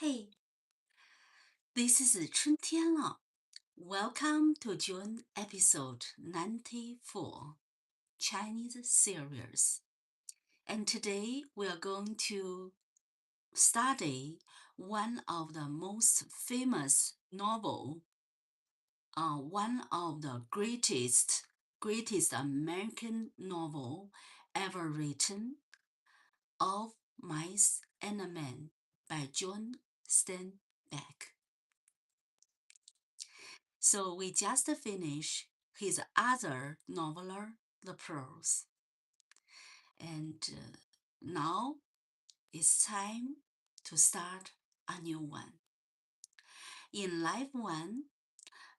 Hey, this is Chuntianle. Welcome to June episode 94, Chinese series. And today we are going to study one of the most famous novel, one of the greatest American novel ever written, Of Mice and Men by John Steinbeck. So we just finished his other novel, The Pearls. And now it's time to start a new one. In Live 1,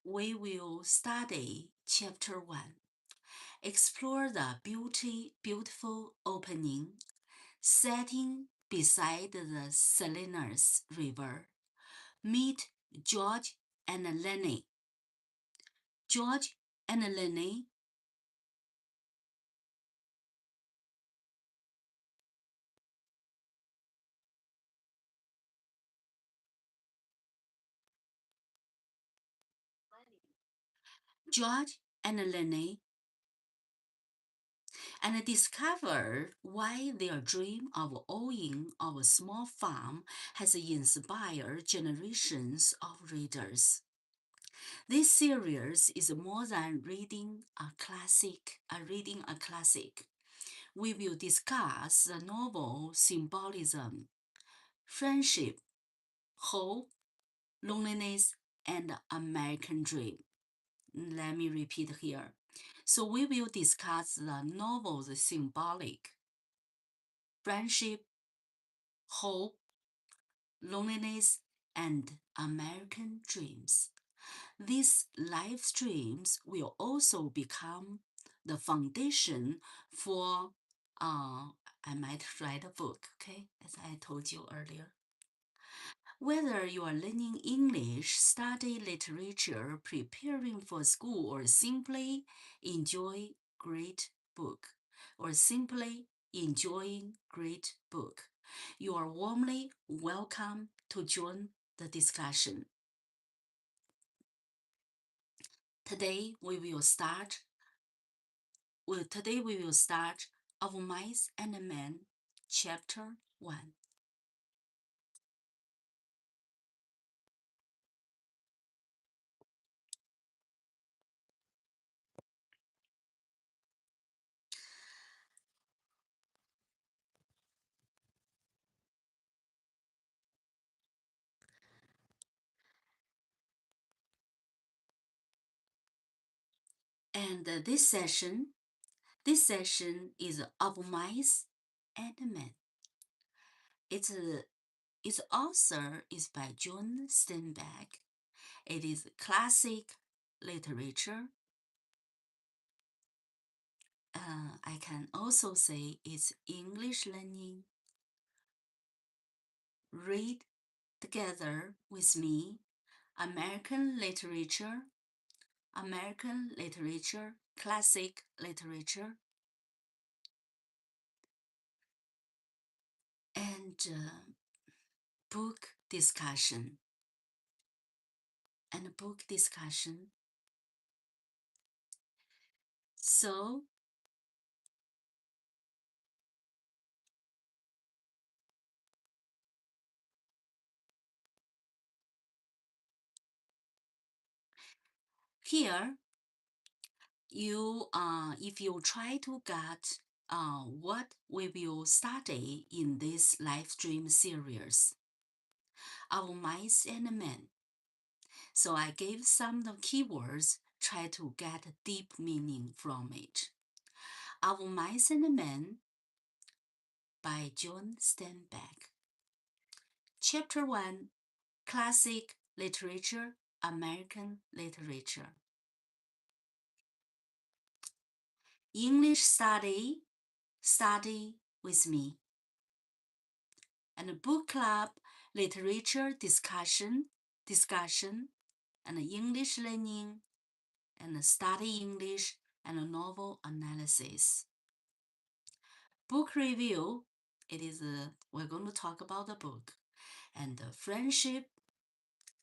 we will study Chapter 1, explore the beautiful opening, setting beside the Salinas River. Meet George and Lennie. George and Lennie George and Lennie and discover why their dream of owning a small farm has inspired generations of readers. This series is more than reading a classic. We will discuss the novel symbolism, friendship, hope, loneliness, and American dream. Let me repeat here. So we will discuss the novel's symbolic, friendship, hope, loneliness, and American dreams. These live streams will also become the foundation for, I might write a book, okay, as I told you earlier. Whether you are learning English, study literature, preparing for school, or simply enjoy great book, you are warmly welcome to join the discussion. Today we will start Of Mice and Men, Chapter 1. And this session is Of Mice and Men. Its author is by John Steinbeck. It is classic literature. I can also say it's English learning. Read together with me American literature, classic literature, and book discussion. So here, if you try to get what we will study in this live stream series, Of Mice and Men. So I gave some of the keywords, try to get a deep meaning from it. Of Mice and Men by John Steinbeck. Chapter 1, Classic Literature, American Literature. English study with me. And book club, literature discussion, and English learning, and study English, and novel analysis. Book review, we're going to talk about the book. and friendship,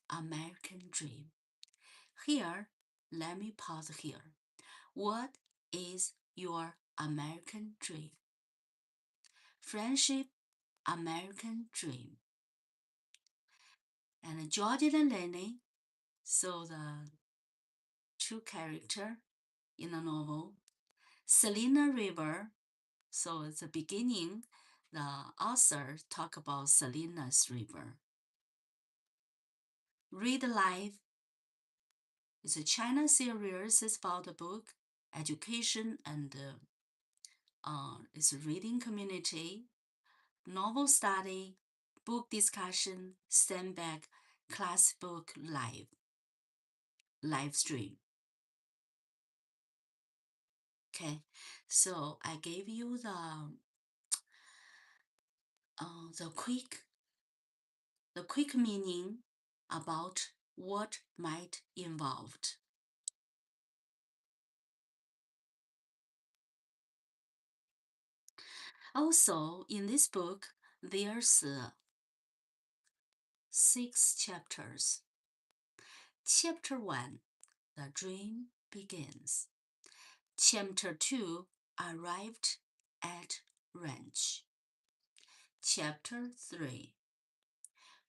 American dream. Here, let me pause here. What is your American dream? Friendship, American dream. And George and Lennie, so the two character in the novel, Salinas River. So at the beginning, the author talk about Salinas River. Read Life is a China series. It's about the book, education, and it's a reading community, novel study, book discussion, Steinbeck, class book live stream. Okay, so I gave you the quick meaning about what might involved. Also, in this book, there's 6 chapters. Chapter 1, The Dream Begins. Chapter 2, Arrived at Ranch. Chapter 3,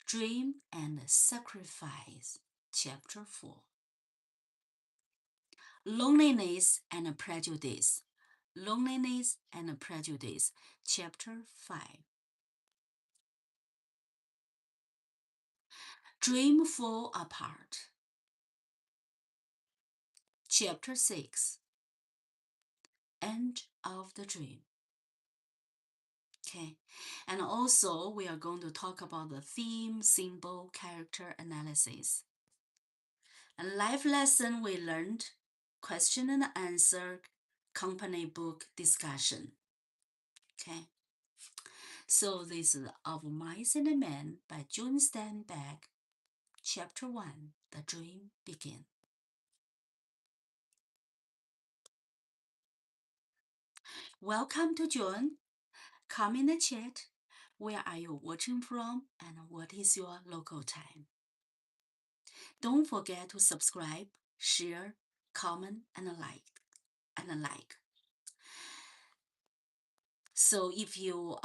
Dream and Sacrifice. Chapter 4, Loneliness and Prejudice. Loneliness and Prejudice. Chapter 5, Dream Fall Apart. Chapter 6, End of the Dream. Okay, and also we are going to talk about the theme, symbol, character analysis. And life lesson we learned, question and answer, company book discussion. Okay, so this is Of Mice and Men by June Steinbeck, Chapter 1, The Dream Begins. Welcome to June. Come in the chat. Where are you watching from and what is your local time? Don't forget to subscribe, share, comment, and like. So if you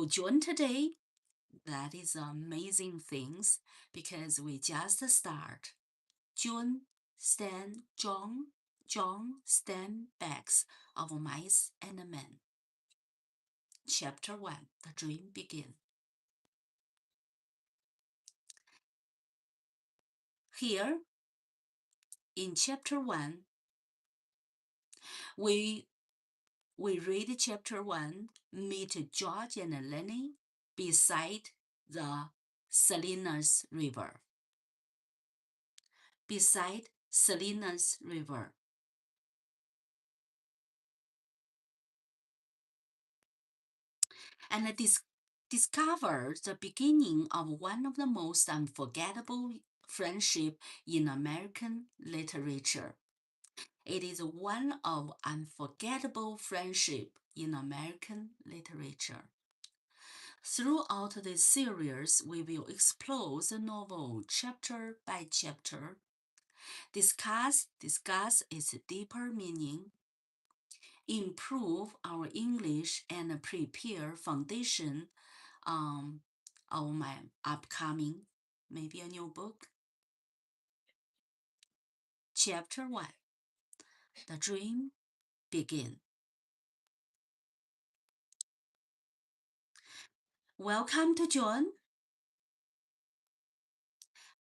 join today, that is amazing things because we just start. John Steinbeck's Of Mice and Men. Chapter 1, The Dream Begins. Here, in Chapter 1, we read Chapter 1, meet George and Lennie beside the Salinas River. Beside Salinas River. And discover the beginning of one of the most unforgettable friendship in American literature. It is one of unforgettable friendship in American literature. Throughout this series, we will explore the novel chapter by chapter, discuss its deeper meaning, improve our English, and prepare foundation of my upcoming, maybe a new book. Chapter 1, The Dream Begins. Welcome to John.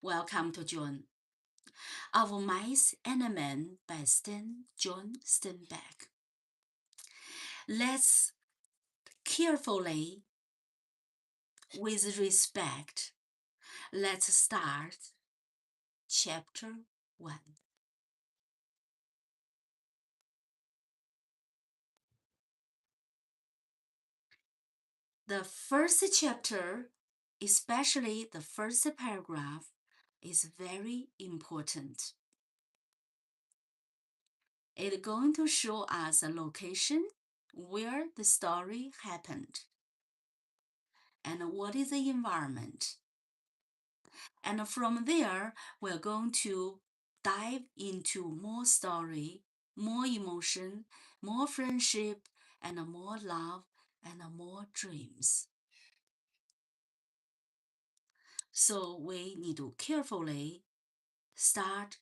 Welcome to John. Of Mice and Men by John Steinbeck. Let's carefully, with respect, let's start Chapter 1. The first chapter, especially the first paragraph, is very important. It's going to show us a location where the story happened, and what is the environment. And from there, we're going to dive into more story, more emotion, more friendship, and more love, and more dreams. So we need to carefully start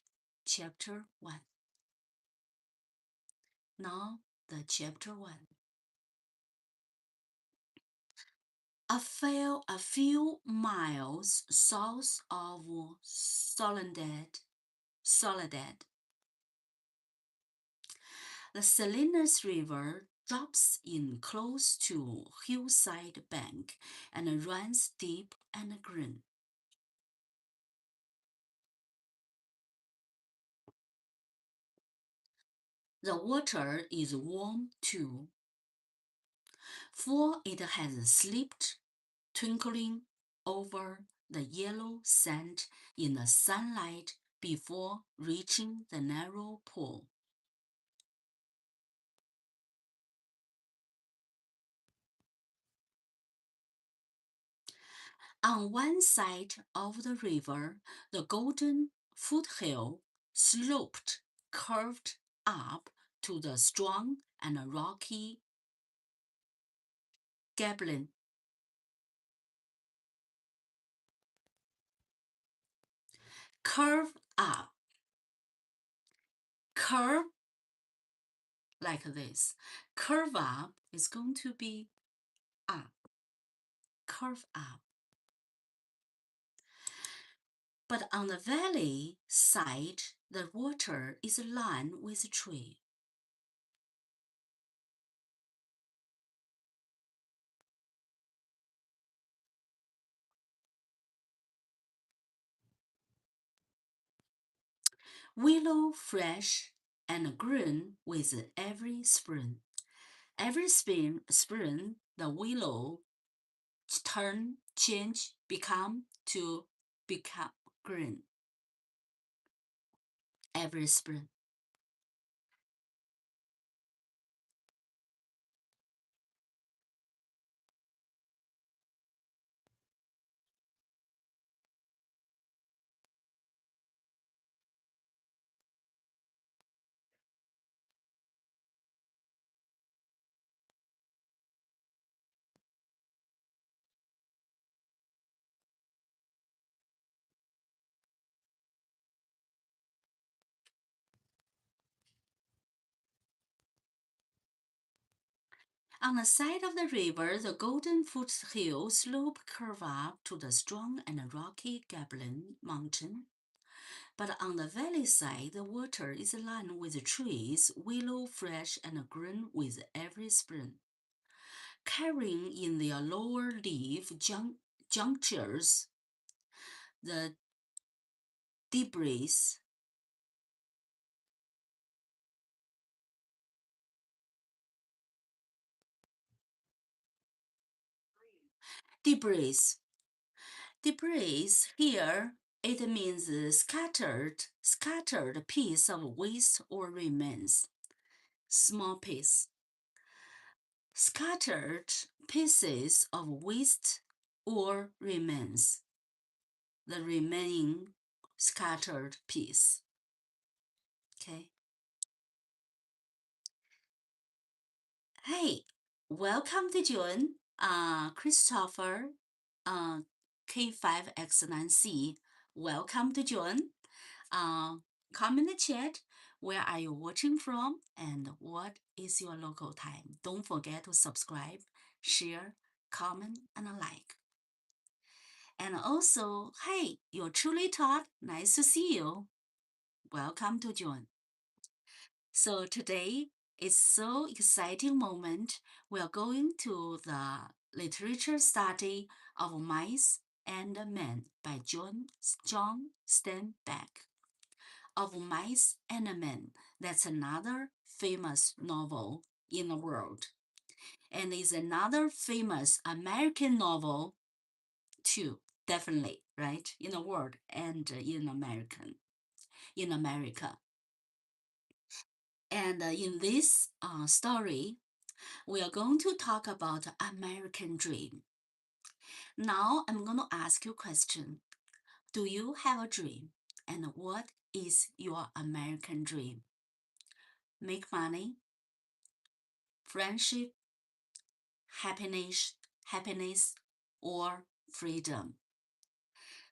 chapter 1. Now, the chapter 1. A few miles south of Soledad, the Salinas River drops in close to hillside bank and runs deep and green. The water is warm too, for it has slipped, twinkling over the yellow sand in the sunlight before reaching the narrow pool. On one side of the river, the golden foothill sloped, curved up to the strong and rocky gablin. Curve up, curve like this. Curve up is going to be up, curve up. But on the valley side, the water is lined with tree. Willow fresh and green with every spring. Every spring, the willow change, become green. Every spring. On the side of the river, the golden foothill slope curve up to the strong and rocky Gablin Mountain. But on the valley side, the water is lined with trees, willow fresh and green with every spring, carrying in their lower leaf junctures the debris. Debris. Debris here, it means scattered piece of waste or remains. Small piece. Scattered pieces of waste or remains. The remaining scattered piece. Okay. Hey, welcome to June. Christopher, K5X9C. Welcome to June. Comment in the chat. Where are you watching from and what is your local time? Don't forget to subscribe, share, comment, and like. And also, hey, you're truly taught. Nice to see you. Welcome to June. So today is so exciting moment. We are going to the literature study of Mice and Men by John Steinbeck. Of Mice and Men, that's another famous novel in the world, and is another famous American novel too. Definitely, right, in the world and in America. And in this story, We are going to talk about American dream. Now I'm going to ask you a question. Do you have a dream? And what is your American dream? Make money, friendship, happiness, or freedom.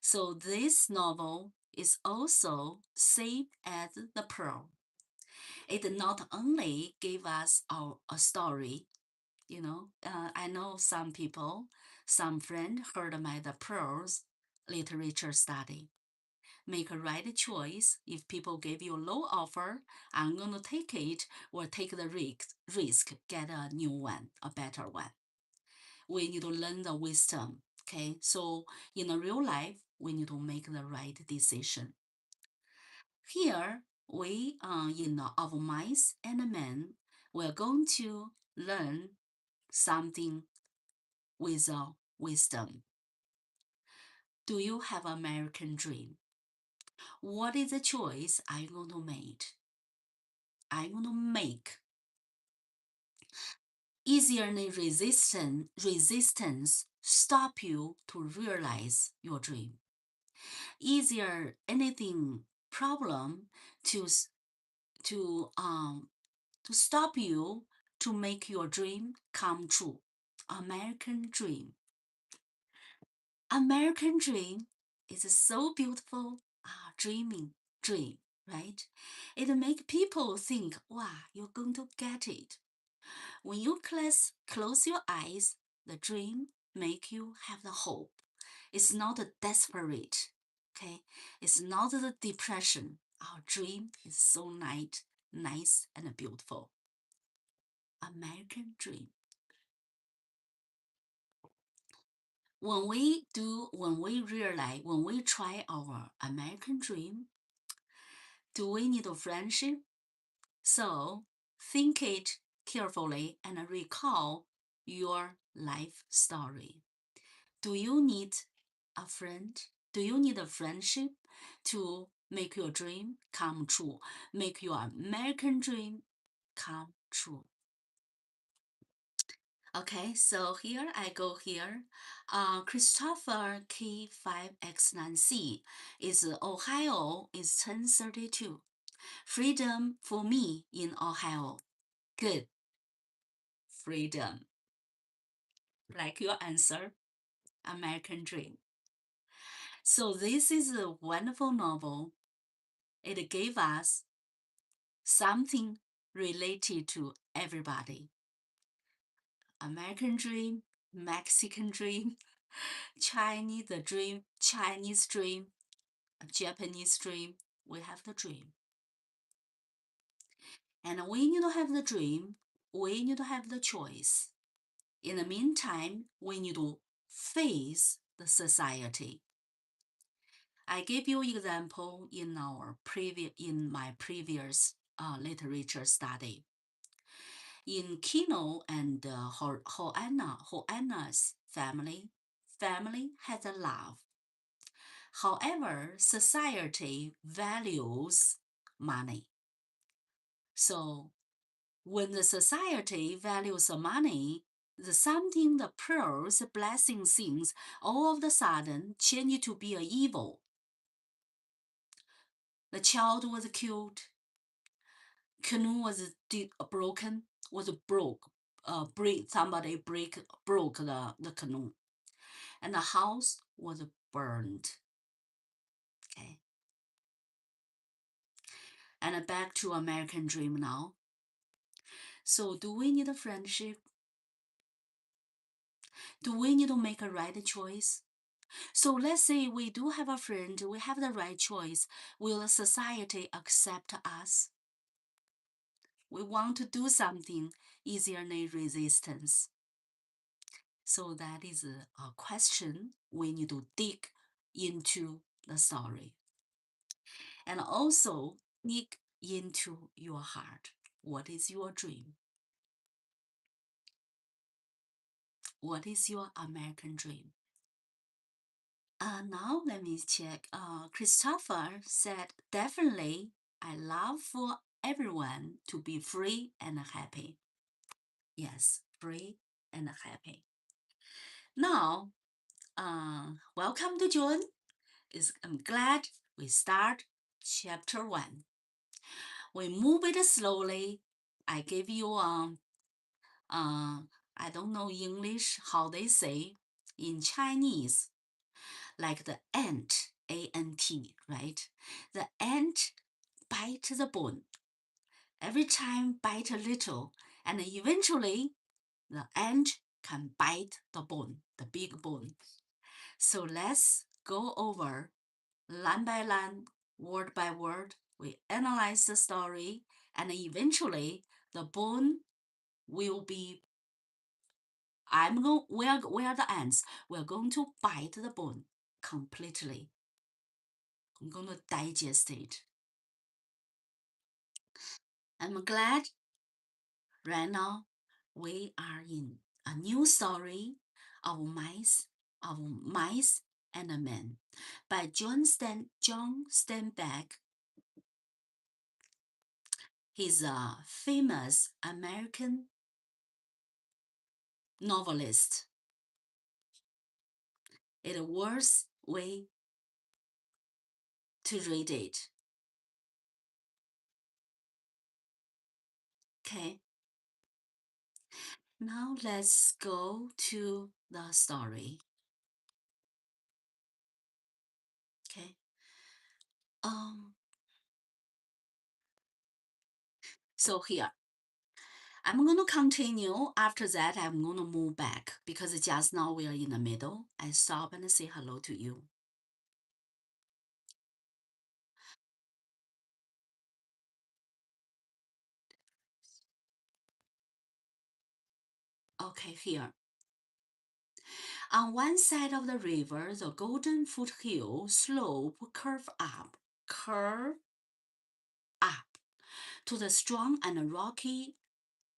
So this novel is also saved as the pearl. It not only gave us a story, I know some people, some friend heard my The Pearls literature study. Make a right choice. If people give you a low offer, I'm going to take it or take the risk, get a new one, a better one. We need to learn the wisdom. Okay, so in a real life, we need to make the right decision. Here, we in Of Mice and Men, we're going to learn something with wisdom. Do you have American dream? What is the choice I'm going to make? I'm going to make easier than resistance stop you to realize your dream. Easier anything problem to to stop you to make your dream come true. American dream. American dream is so beautiful. Dream, right? It make people think, wow, you're going to get it. When you close your eyes, the dream make you have the hope. It's not a desperate, okay? It's not the depression. Our dream is so nice and beautiful. American dream. When we try our American dream, do we need a friendship? So think it carefully and recall your life story. Do you need a friend? Do you need a friendship to make your dream come true? Make your American dream come true. Okay, so here I go here. Christopher K5X9C is Ohio is 1032. Freedom for me in Ohio. Good. Freedom. Like your answer, American Dream. So this is a wonderful novel. It gave us something related to everybody. American Dream, Mexican Dream, Chinese dream, Japanese dream. We have the dream. And when you don't have the dream, we need to have the choice. In the meantime, we need to face the society. I gave you example in my previous literature study. In Kino and Hoanna's family has a love. However, society values money. So when the society values money, the pearls, blessing things, all of a sudden change to be a evil. The child was killed. Canoe was broken. Somebody broke the canoe, and the house was burned. Okay. And back to American Dream now. So do we need a friendship? Do we need to make a right choice? So let's say we do have a friend, we have the right choice. Will society accept us? We want to do something easier than resistance. So that is a question we need to dig into the story. And also dig into your heart. What is your dream? What is your American dream? Now let me check. Christopher said, definitely, I love for everyone to be free and happy. Yes, free and happy. Now, welcome to June. I'm glad we start chapter 1. We move it slowly. I give you I don't know English how they say in Chinese, like the ant, A-N-T, right? The ant bite the bone. Every time bite a little, and eventually the ant can bite the bone, the big bone. So let's go over line by line, word by word. We analyze the story, and eventually the bone will be. We are the ants. We're going to bite the bone completely. I'm going to digest it. I'm glad right now we are in a new story of mice and a man by John Steinbeck. He's a famous American novelist. It's worth way to read it. Okay. Now let's go to the story. Okay. So here, I'm going to continue. After that, I'm going to move back because just now we are in the middle. I stop and say hello to you. Okay, here. On one side of the river, the golden foothill slope curve up to the strong and rocky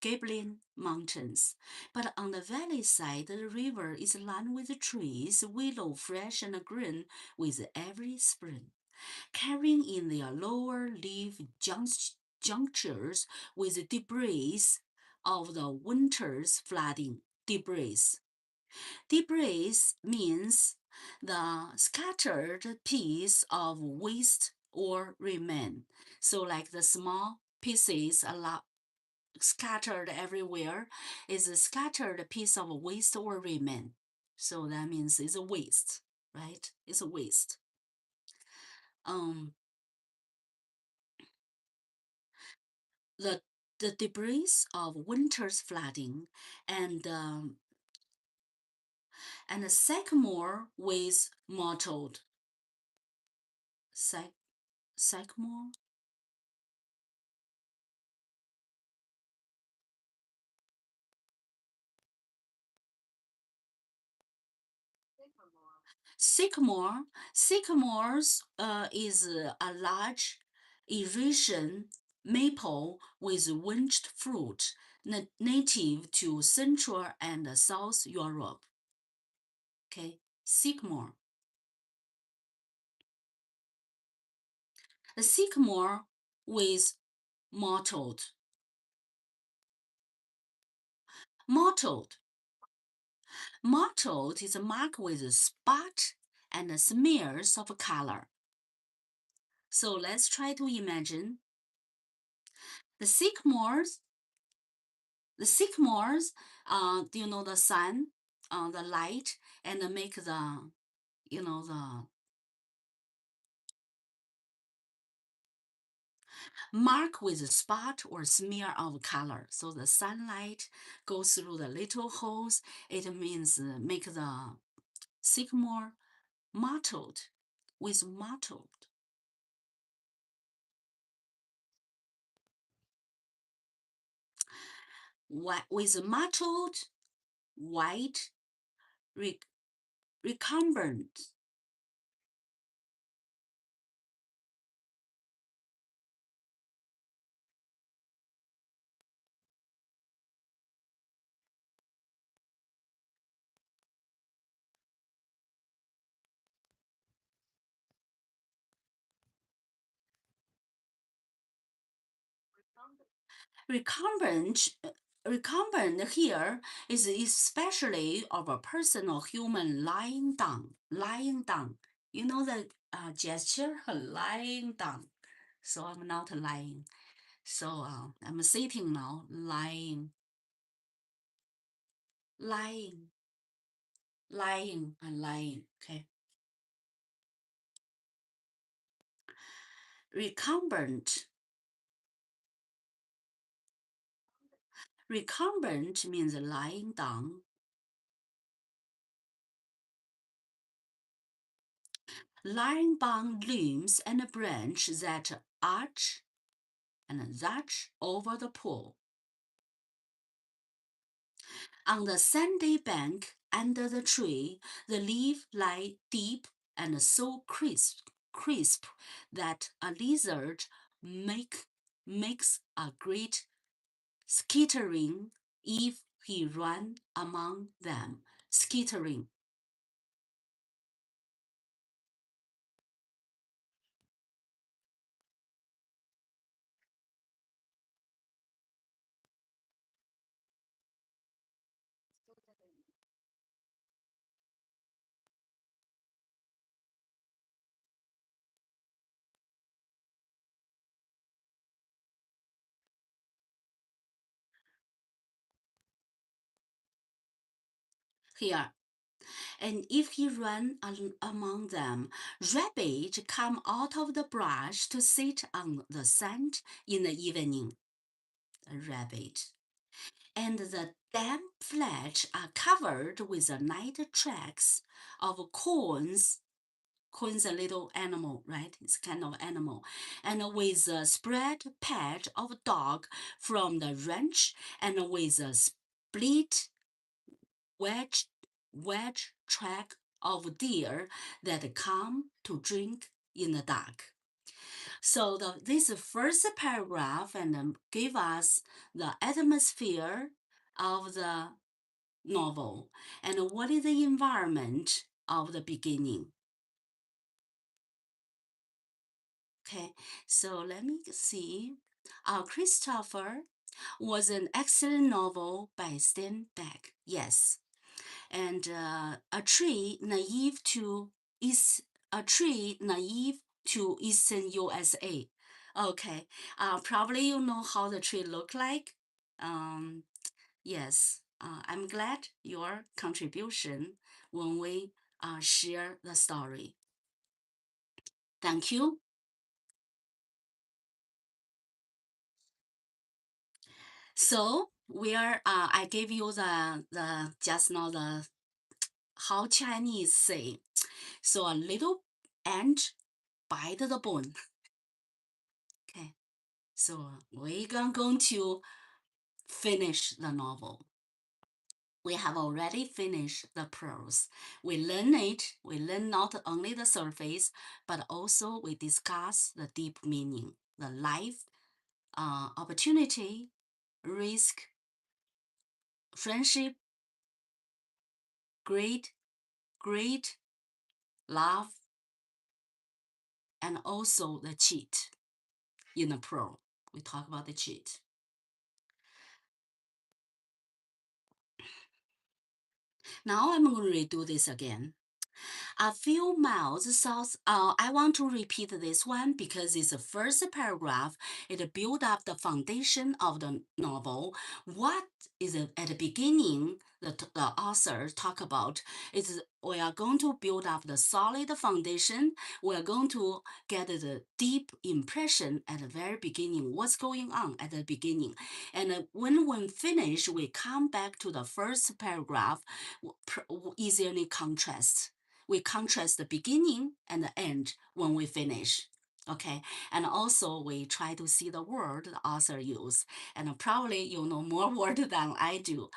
Gablin Mountains. But on the valley side, the river is lined with trees, willow fresh and green with every spring, carrying in their lower leaf junctures with debris of the winter's flooding. Debris means the scattered piece of waste or remain. So like the small pieces a lot scattered everywhere is a scattered piece of waste or remain. So that means it's a waste, right? It's a waste. Um, the the debris of winter's flooding and a sycamore with mottled sycamore. Sycamores is a large Eurasian maple with winged fruit, native to Central and South Europe. Okay, sycamore. A sycamore with mottled. Mottled. Mottled is marked with a spot and smears of color. So let's try to imagine the sycamores. The sycamores, do you know the sun, the light, and make the, the mark with a spot or smear of color. So the sunlight goes through the little holes. It means make the sycamore mottled with mottled. With mottled white recumbent. Recumbent, recumbent here is especially of a person or human lying down, lying down. You know the gesture, lying down. So I'm not lying. So I'm sitting now, lying, lying, lying, and lying. Okay. Recumbent. Recumbent means lying down. Lying down limbs and a branch that arch over the pool. On the sandy bank under the tree, the leaves lie deep and so crisp that a lizard makes a great skittering if he ran among them. Skittering. Here. And if he ran among them, rabbit come out of the brush to sit on the sand in the evening. A rabbit. And the damp flesh are covered with the night tracks of corns. Corn's a little animal, right? It's kind of animal. And with a spread patch of dog from the ranch and with a split wedge, wedge track of deer that come to drink in the dark. So this first paragraph and give us the atmosphere of the novel and what is the environment of the beginning. Okay, so let me see. Christopher was an excellent novel by Steinbeck. Yes, and a tree naive to Eastern USA. Okay, probably you know how the tree look like. Um, yes, I'm glad your contribution when we share the story. Thank you. So we are. I gave you the just now the how Chinese say. So a little ant bite the bone. Okay. So we're going to finish the novel. We have already finished the prose. We learn it. We learn not only the surface, but also we discuss the deep meaning, the life, opportunity, risk, friendship, great, great, love, and also the cheat in the prose. We talk about the cheat. Now I'm going to redo this again. A few miles south, I want to repeat this one because it's the first paragraph. It builds up the foundation of the novel. What is it at the beginning? The author talk about is we are going to build up the solid foundation. We are going to get the deep impression at the very beginning. What's going on at the beginning, and when we finish, we come back to the first paragraph. Easily contrast. We contrast the beginning and the end when we finish. Okay, and also we try to see the word the author use, and probably you know more word than I do.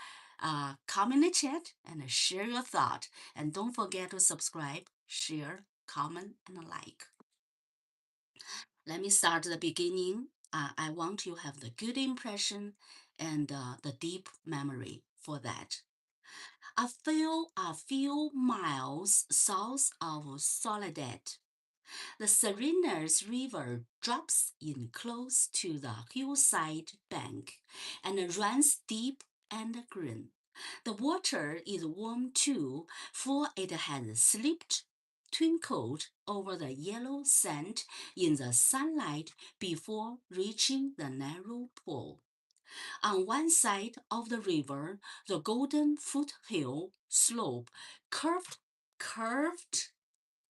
Comment in the chat and share your thought, and don't forget to subscribe, share, comment, and like. Let me start the beginning. I want you to have the good impression and the deep memory for that. A few miles south of Soledad, The Salinas River drops in close to the hillside bank and runs deep and green. The water is warm too, for it has slipped, twinkled over the yellow sand in the sunlight before reaching the narrow pool. On one side of the river, the golden foothill slope curved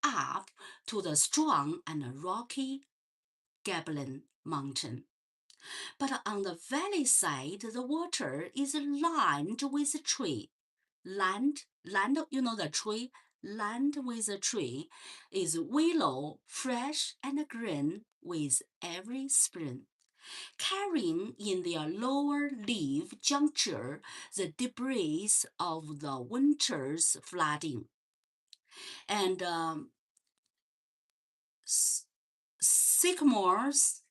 up to the strong and rocky Gablin Mountain. But on the valley side, the water is lined with a tree. Land, you know the tree, land with a tree is willow, fresh and green with every spring, carrying in their lower leaf juncture the debris of the winter's flooding. And sycamores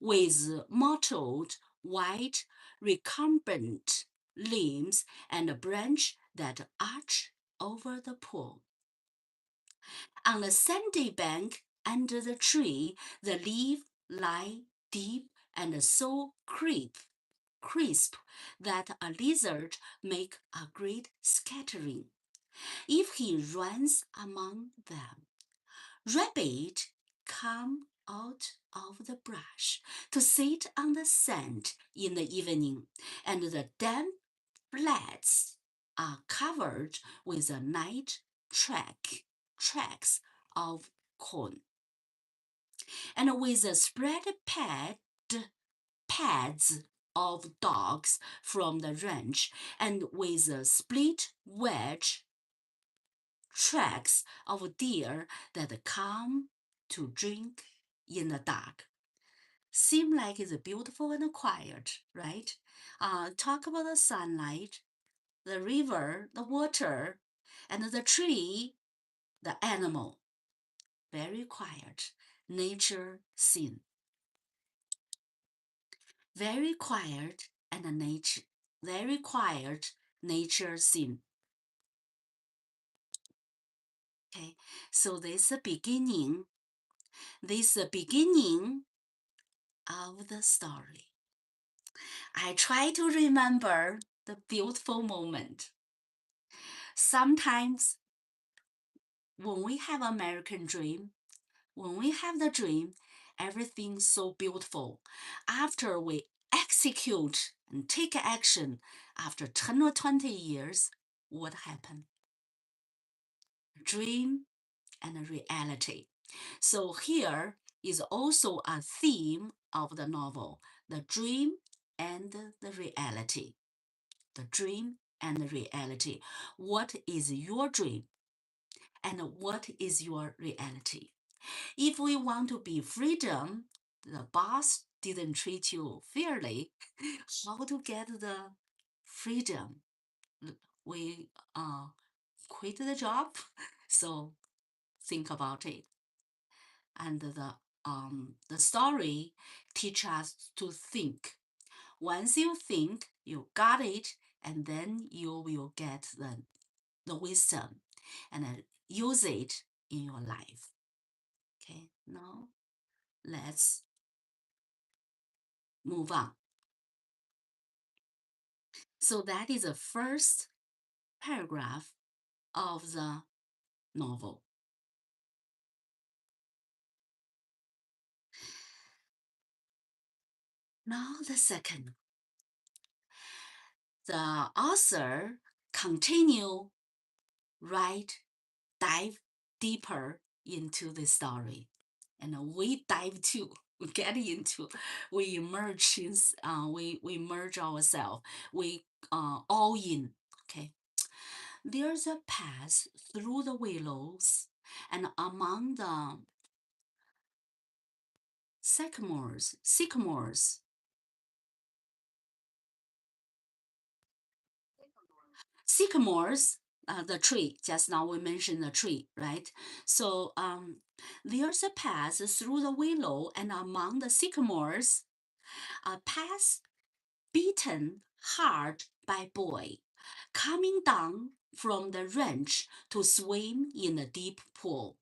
with mottled white recumbent limbs and a branch that arch over the pool. On the sandy bank under the tree, the leaves lie deep and so crisp that a lizard make a great scattering if he runs among them. Rabbit come out of the brush to sit on the sand in the evening, and the damp flats are covered with the night tracks of corn. And with the spread pads of dogs from the ranch, and with the split wedge tracks of deer that come to drink in the dark. Seem like it's beautiful and quiet, right? Talk about the sunlight, the river, the water, and the tree, the animal. Very quiet. Nature scene. Very quiet and very quiet nature scene. Okay, so this is the beginning of the story. I try to remember the beautiful moment. Sometimes when we have American dream, when we have the dream, everything's so beautiful. After we execute and take action, after 10 or 20 years, what happened? Dream and reality. So here is also a theme of the novel, the dream and the reality. The dream and the reality. What is your dream? And what is your reality? If we want to be freedom, the boss didn't treat you fairly. How to get the freedom? We quit the job. So think about it. And the story teach us to think. Once you think, you got it, and then you will get the wisdom and use it in your life. Okay, now let's move on. So that is the first paragraph of the novel. Now the second. The author continue dive deeper into the story, and we dive too. We get into, we emerge, we merge ourselves, we all in. Okay, there's a path through the willows and among the sycamores, the tree. Just now we mentioned the tree, right? So there's a path through the willow and among the sycamores, a path beaten hard by boy, coming down from the ranch to swim in the deep pool.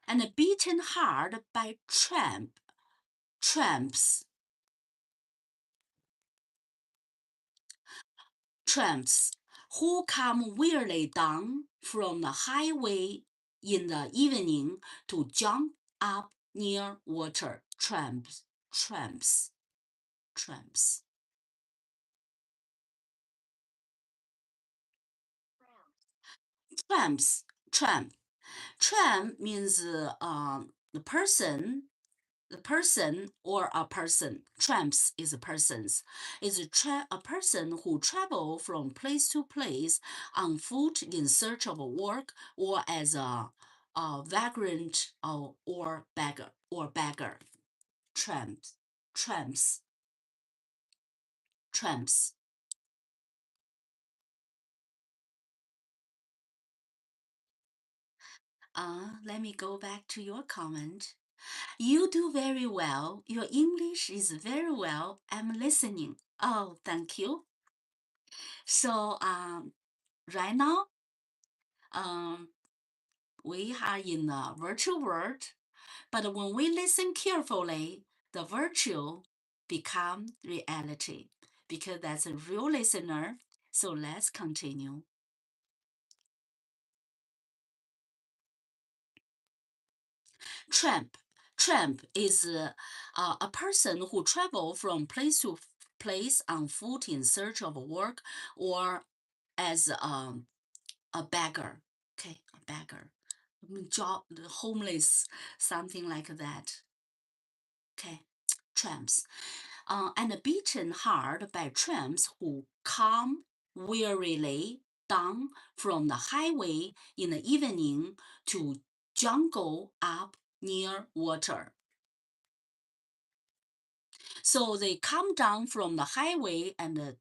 and beaten hard by tramps who come wearily down from the highway in the evening to jump up near water. Tramps. Tramps. Tramp means the person or a person. Tramps is a persons. Is a person who travel from place to place on foot in search of work or as a vagrant or beggar. Tramps. Tramps. Tramps. Let me go back to your comment. You do very well. Your English is very well. I'm listening. Oh, thank you. So, right now, um, we are in the virtual world, but when we listen carefully, the virtual become reality because that's a real listener. So let's continue. Tramp. Tramp is a person who travel from place to place on foot in search of work or as a beggar. Okay, a beggar. Job, homeless, something like that. Okay, tramps. And beaten hard by tramps who come wearily down from the highway in the evening to jungle up near water. So they come down from the highway and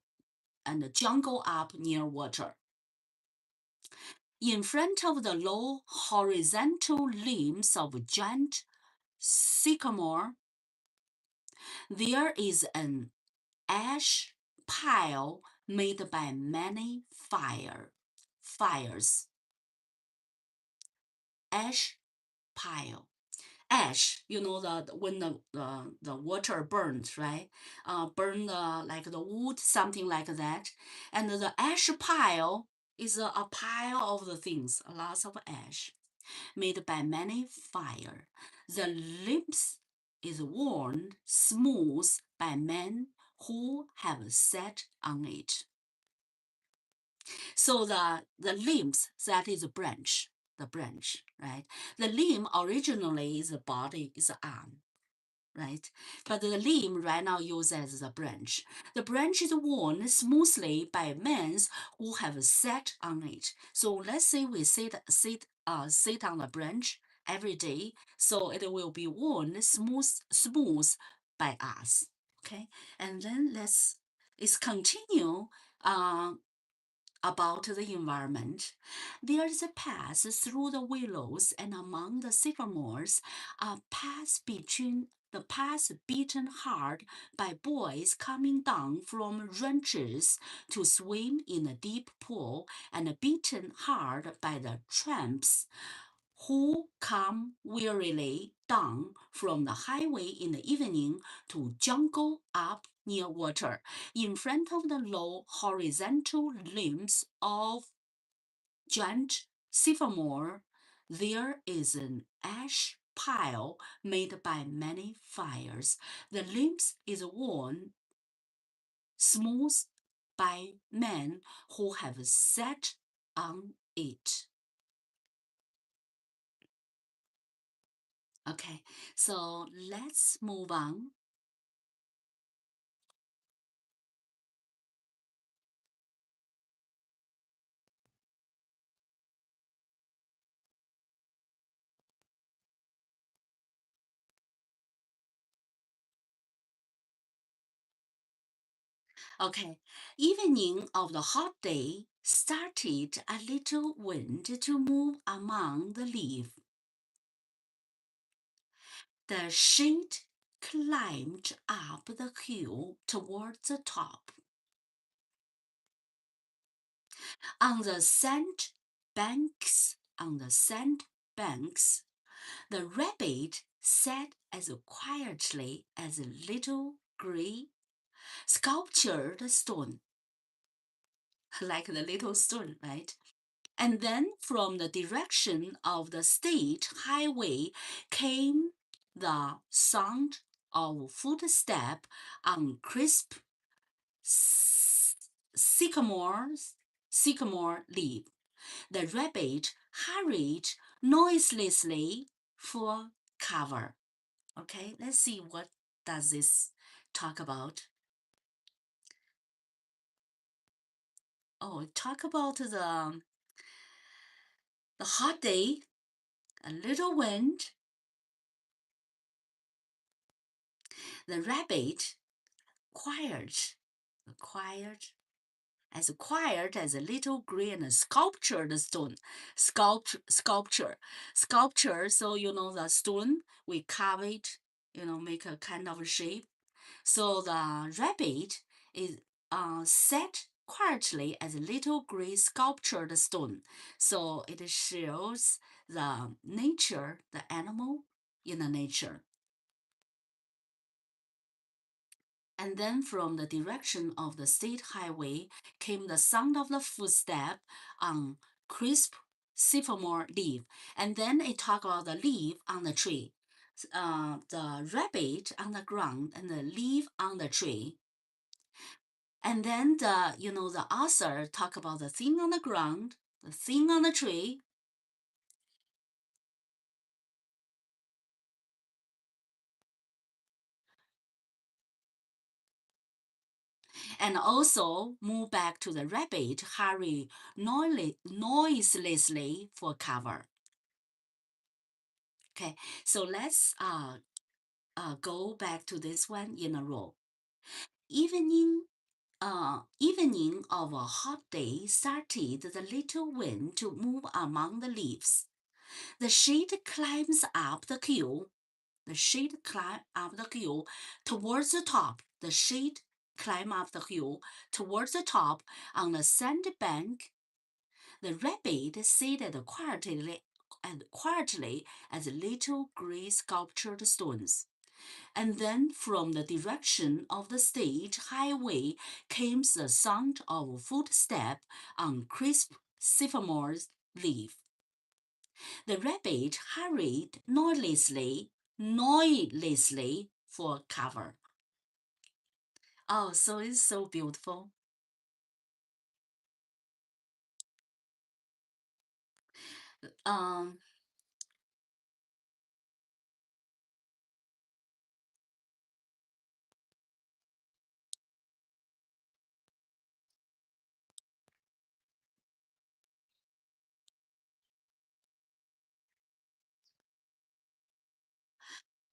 jungle up near water. In front of the low horizontal limbs of giant sycamore, there is an ash pile made by many fires. Ash pile. Ash, you know when the water burns, right? Burn like the wood, something like that. And the ash pile is a pile of the things, lots of ash, made by many fire. The limbs is worn smooth by men who have sat on it. So the limbs, that is a branch, the branch, right? The limb originally is a body, is an arm, right? But the limb right now used as a branch. The branch is worn smoothly by men who have sat on it. So let's say we sit on the branch every day, so it will be worn smooth by us. Okay, and then let's continue. About the environment. There is a path through the willows and among the sycamores, a path between the path beaten hard by boys coming down from ranches to swim in a deep pool, and beaten hard by the tramps who come wearily down from the highway in the evening to jungle up near water. In front of the low horizontal limbs of giant sycamore, there is an ash pile made by many fires. The limbs is worn smooth by men who have sat on it. Okay, so let's move on. Okay, evening of the hot day started a little wind to move among the leaves. The shade climbed up the hill toward the top. On the sand banks, The rabbit sat as quietly as a little gray sculptured stone, like the little stone, right? And then from the direction of the state highway came the sound of footsteps on crisp sycamore leaf. The rabbit hurried noiselessly for cover. Okay, let's see what does this talk about. Oh, talk about the hot day, a little wind. The rabbit quiet, quiet, as quiet as a little green sculptured stone. Sculpture. So you know the stone we carve it, make a kind of shape. So the rabbit is set quietly as a little gray sculptured stone. So it shows the nature, the animal in the nature. And then from the direction of the state highway came the sound of the footstep on crisp sycamore leaf. And then it talked about the leaf on the tree. The rabbit on the ground and the leaf on the tree. And then the author talk about the thing on the ground, the thing on the tree, and also move back to the rabbit, hurry noiselessly for cover. Okay, so let's go back to this one in a row. Evening of a hot day started the little wind to move among the leaves. The shade climbs up the hill. The shade climb up the hill towards the top. The shade climb up the hill towards the top on the sand bank. The rabbit seated quietly as little gray sculptured stones. And then from the direction of the state highway came the sound of footsteps on crisp sycamore leaf. The rabbit hurried noiselessly for cover. Oh, so it's so beautiful. Um,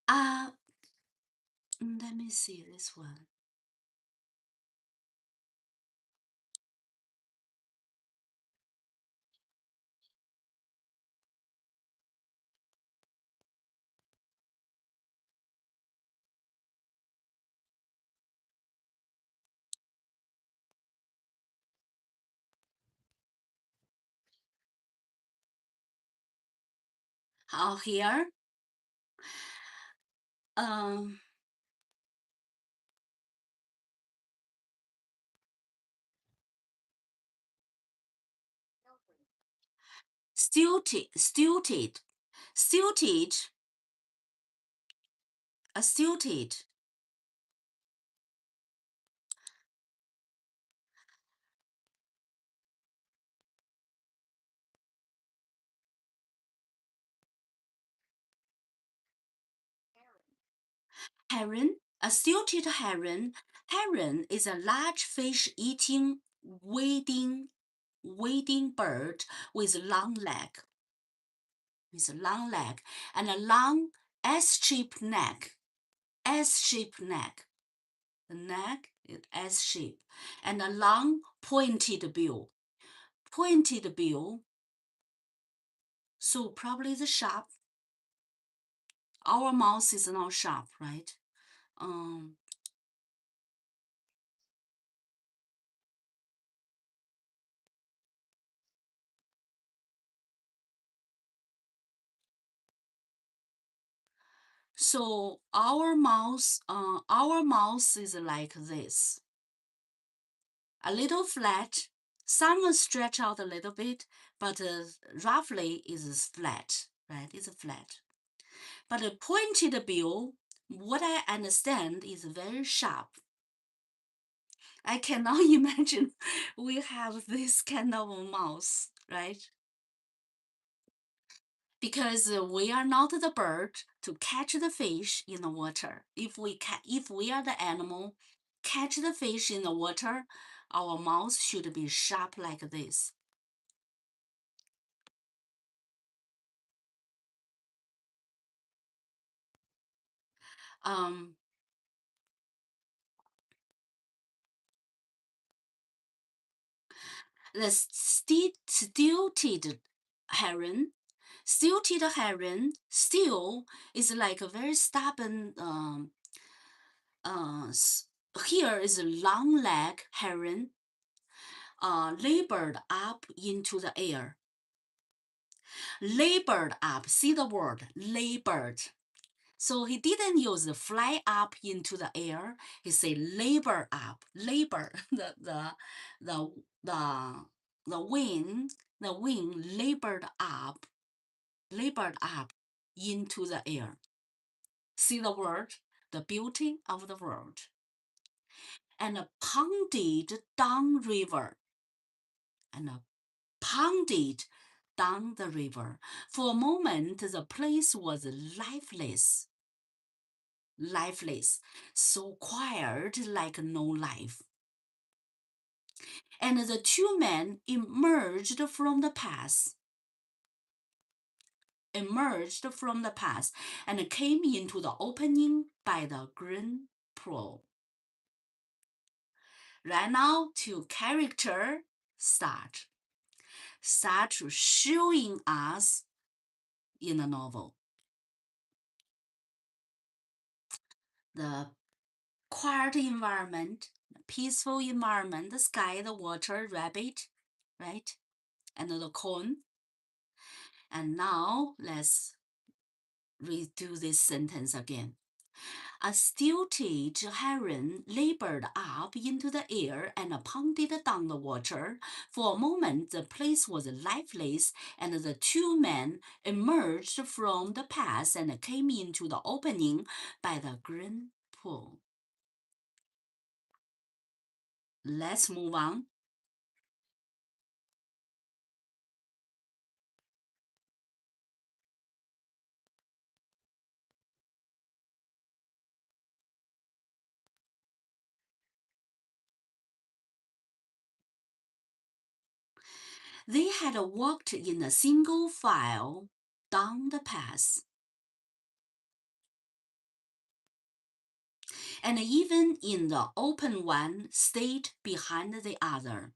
uh, let me see this one. Oh, here. Um, stilted, stilted, stilted. Heron, a stilted heron. Heron is a large fish-eating wading bird with a long leg and a long S-shaped neck. S-shaped neck. The neck is S-shaped and a long pointed bill. Pointed bill. So probably the sharp. Our mouth is not sharp, right? Um, So our mouth is like this, a little flat. Some stretch out a little bit, but roughly is flat, right? It's flat. But a pointed bill, what I understand is very sharp. I cannot imagine we have this kind of mouth, right? Because we are not the bird to catch the fish in the water. If we are the animal, catch the fish in the water, our mouth should be sharp like this. Um, the stilted heron, still is like a very stubborn. Uh, Here is a long leg heron, labored up into the air. Labored up. See the word labored. So he didn't use the fly up into the air. He said labor up, labor the the the wing labored up into the air. See the word, the beauty of the word. And pounded down river, and pounded down the river. For a moment, the place was lifeless, so quiet like no life. And the two men emerged from the pass and came into the opening by the green pool. Right now to character start showing us in the novel. The quiet environment, peaceful environment, the sky, the water, rabbit, right? And the cone. And now let's redo this sentence again. A stilted heron labored up into the air and pounded down the water. For a moment, the place was lifeless, and the two men emerged from the pass and came into the opening by the green pool. Let's move on. They had walked in a single file down the path, and even in the open one stayed behind the other.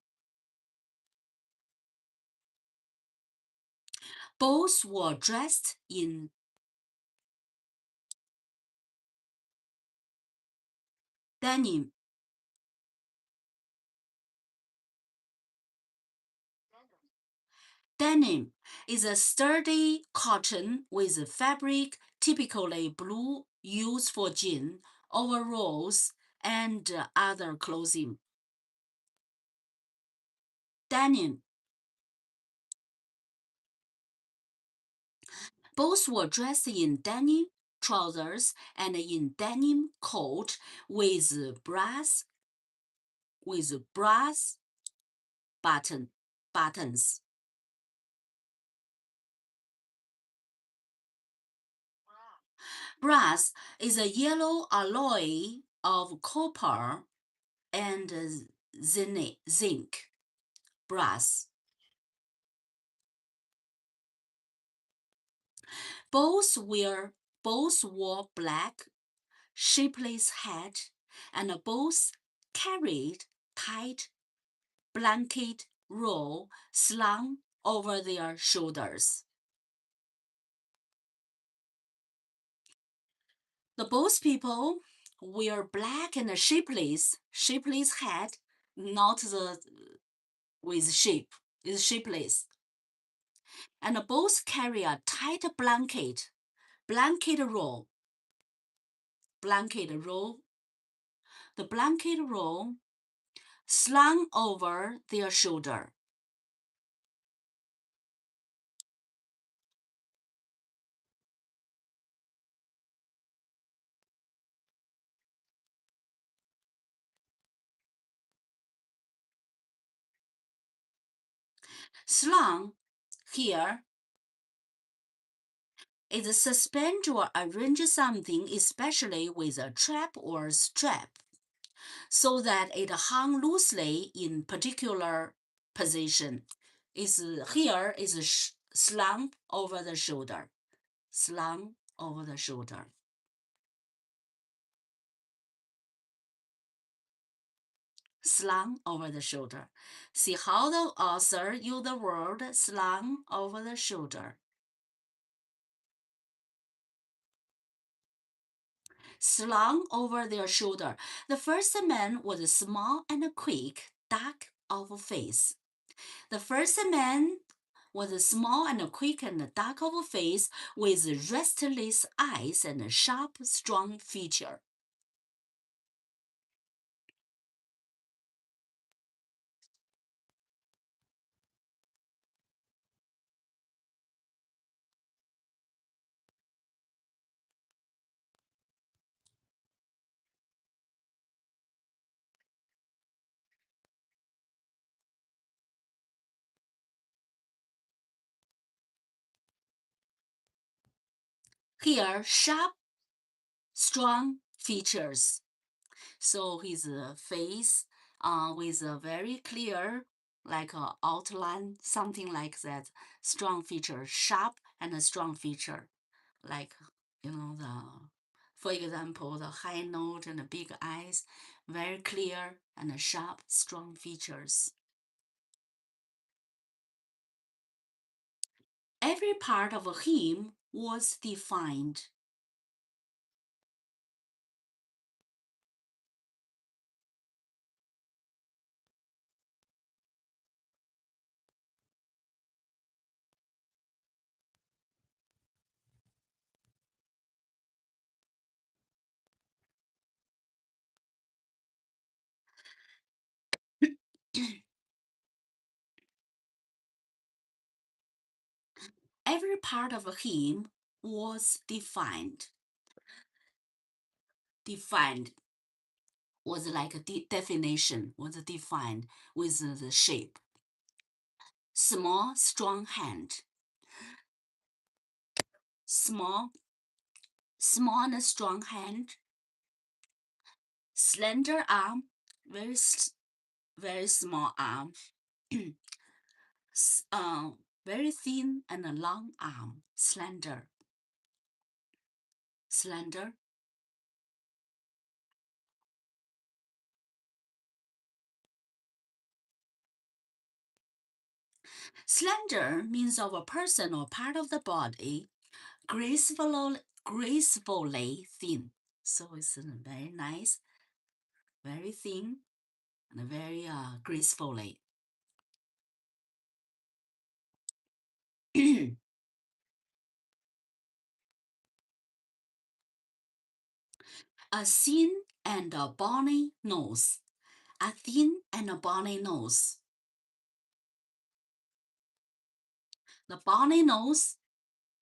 Both were dressed in denim. Denim is a sturdy cotton with fabric typically blue used for jeans, overalls, and other clothing. Denim. Both were dressed in denim trousers and in denim coat with brass buttons. Brass is a yellow alloy of copper and zinc. Brass. Both wore black, shapeless hat, and both carried tight blanket roll slung over their shoulders. The both people wear black and shapeless hat, not the with shape, is shapeless. And both carry a tight blanket roll blanket roll. The blanket roll slung over their shoulder. Slung here is suspend or arrange something, especially with a trap or strap, so that it hung loosely in particular position. Here is slung over the shoulder. Slung over the shoulder. Slung over the shoulder. See how the author used the word slung over the shoulder. Slung over their shoulder. The first man was small and quick, dark of face. The first man was small and quick and dark of face, with restless eyes and sharp, strong feature. Here, sharp, strong features. So his face with a very clear, like outline, something like that. Strong feature, sharp and a strong feature, like for example, the high nose and the big eyes, very clear and sharp, strong features. Every part of him was defined. Every part of him was defined. Defined was like a definition, was defined with the shape. Small, strong hand. Small, small and strong hand. Slender arm, very small arm. Very thin and a long arm. Slender. Slender. Slender means of a person or part of the body, gracefully thin. So it's very nice, very thin, and very gracefully. A thin and a bony nose. A thin and a bony nose. The bony nose,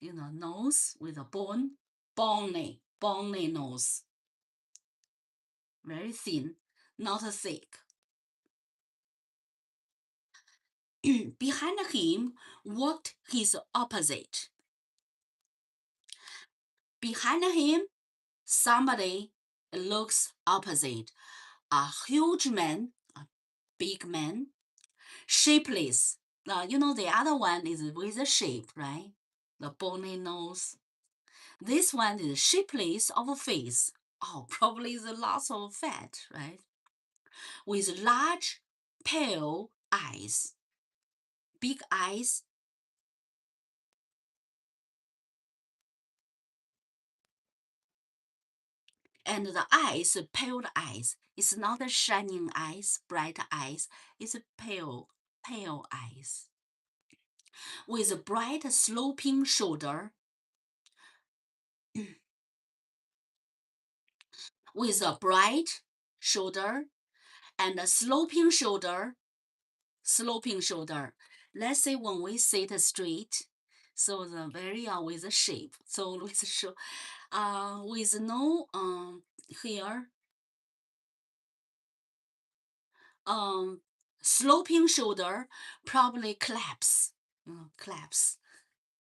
nose with a bony nose. Very thin, not thick. Behind him walked his opposite. Behind him, somebody looks opposite. A huge man, a big man, shapeless. The other one is with a shape, right? The bony nose. This one is shapeless of face. Oh, probably the loss of fat, right? With large, pale eyes. Big eyes. And the eyes, pale eyes. It's not the shining eyes, bright eyes. It's pale eyes. With a bright sloping shoulder. with a broad shoulder and a sloping shoulder. Let's say when we sit straight, so the very with a shape. So with no here sloping shoulder probably collapse. Collapse.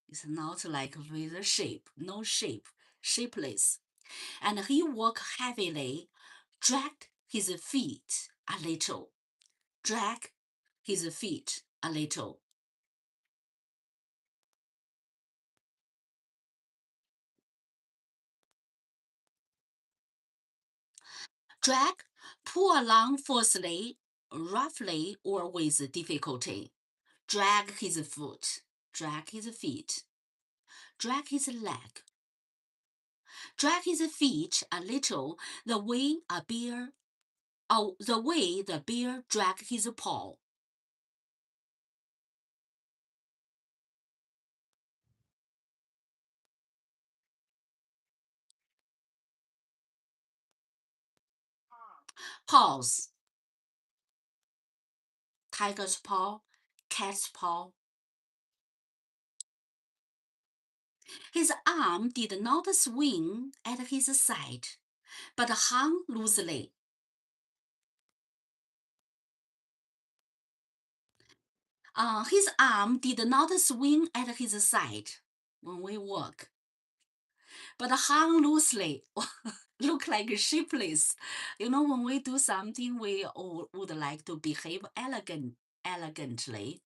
It's not like with a shape, no shape, shapeless. And he walked heavily, dragged his feet a little, drag his feet a little. Drag, pull along forcefully, roughly, or with difficulty. Drag his foot, drag his feet, drag his leg. Drag his feet a little, the way the bear drag his paw. Paws, tiger's paw, cat's paw. His arm did not swing at his side, but hung loosely. His arm did not swing at his side when we walk, but hung loosely. Look like shapeless. When we do something, we all would like to behave elegantly,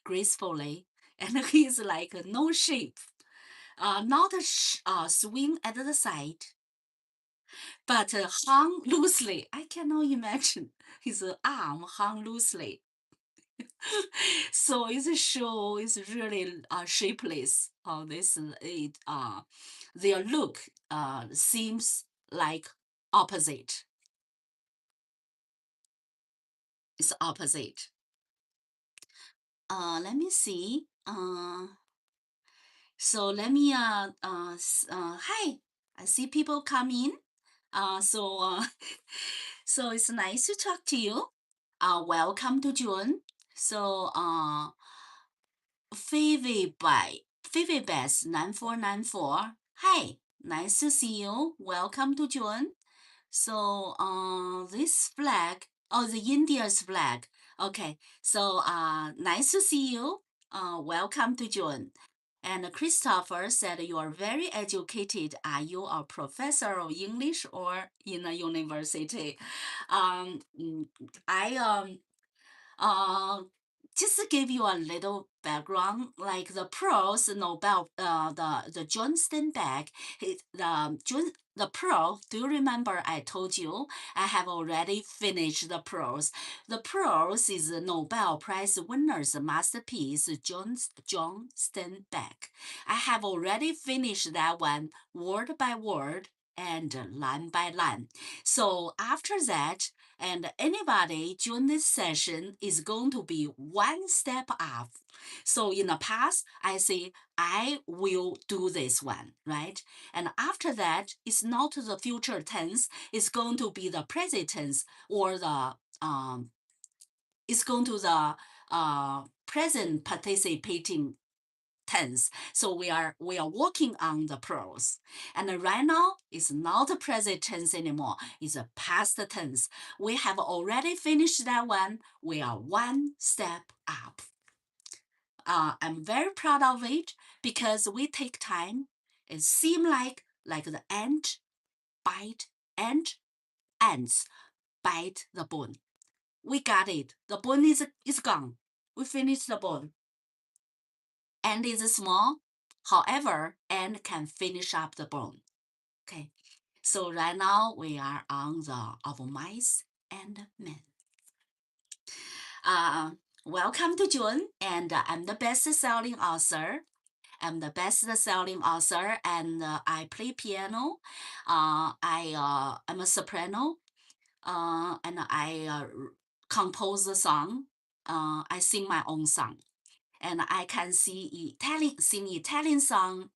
gracefully, and he's like no shape, not swing at the side, but hung loosely. I cannot imagine his arm hung loosely. So it's show is really shapeless. Their look seems like opposite. It's opposite. Let me see. So let me hi. I see people come in. So it's nice to talk to you. Welcome to June. So Phoebe Best 9494. Hi, nice to see you. Welcome to June. So this flag, the India's flag. Okay, so nice to see you. Welcome to June. And Christopher said you are very educated. Are you a professor of English or in a university? Mm, I uh, just to give you a little background, like the pros Nobel, the John Steinbeck, the pro. Do you remember I told you I have already finished the pros? The pros is the Nobel Prize winner's masterpiece, John Steinbeck. I have already finished that one word by word and line by line. So after that, and anybody during this session is going to be one step up. So in the past, I say, I will do this one, right? And after that, it's not the future tense, it's going to be the present tense or it's going to the present participating tense. So we are working on the pros. And right now it's not a present tense anymore. It's a past tense. We have already finished that one. We are one step up. I'm very proud of it because we take time. It seems like the ant bite ant ants bite the bone. We got it. The bone is gone. We finished the bone. And is small. However, and can finish up the bone. Okay, so right now we are on the of mice and men. Uh, Welcome to June, and I'm the best-selling author. I'm the best-selling author, and I play piano. I'm a soprano, and I compose a song. I sing my own song. And I can sing Italian song,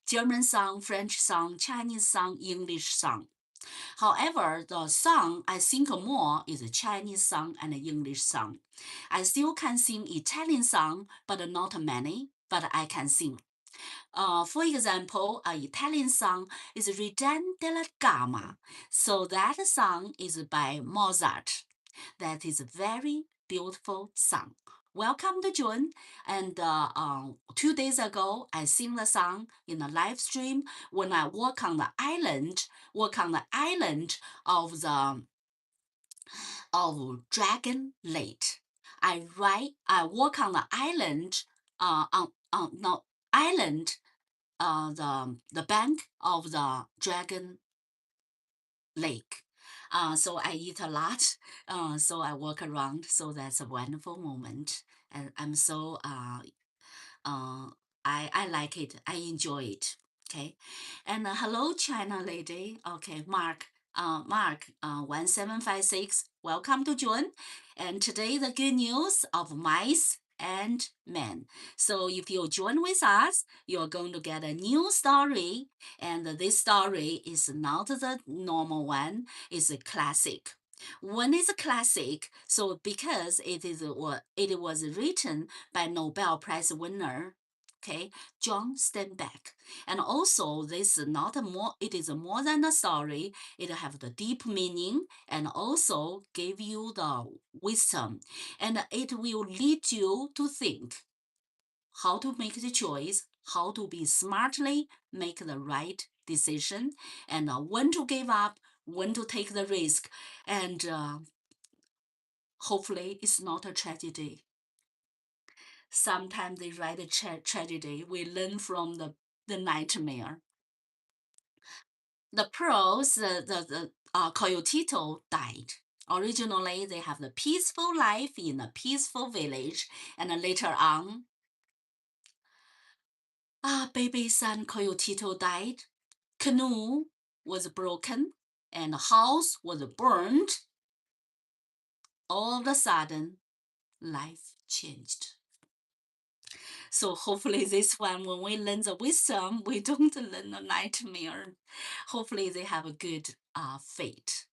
German song, French song, Chinese song, English song. However, the song I think more is a Chinese song and an English song. I still can sing Italian song, but not many, but I can sing. For example, an Italian song is Redan della Gamma. So that song is by Mozart. That is a very beautiful song. Welcome to June. And 2 days ago, I sing the song in a live stream when I walk on the island of Dragon Lake. I walk on the island on no island the bank of the Dragon Lake. So I eat a lot. So I walk around. So that's a wonderful moment, and I'm so I like it. I enjoy it. Okay, and hello, China lady. Okay, Mark. Mark, 1756. Welcome to join. And today the good news of mice and men. So if you join with us, you're going to get a new story. And this story is not the normal one. It's a classic. One is a classic, so because it was written by Nobel Prize winner, okay, John Steinbeck. And also this is not a more it is more than a story. It have the deep meaning and also give you the wisdom. And it will lead you to think how to make the choice, how to be smartly make the right decision, and when to give up, when to take the risk, and hopefully it's not a tragedy. Sometimes they write a tragedy. We learn from the nightmare. The pearls, the Coyotito died. Originally, they have the peaceful life in a peaceful village, and later on, baby son Coyotito died. Canoe was broken, and the house was burned. All of a sudden, life changed. So hopefully this one, when we learn the wisdom, we don't learn a nightmare. Hopefully they have a good fate.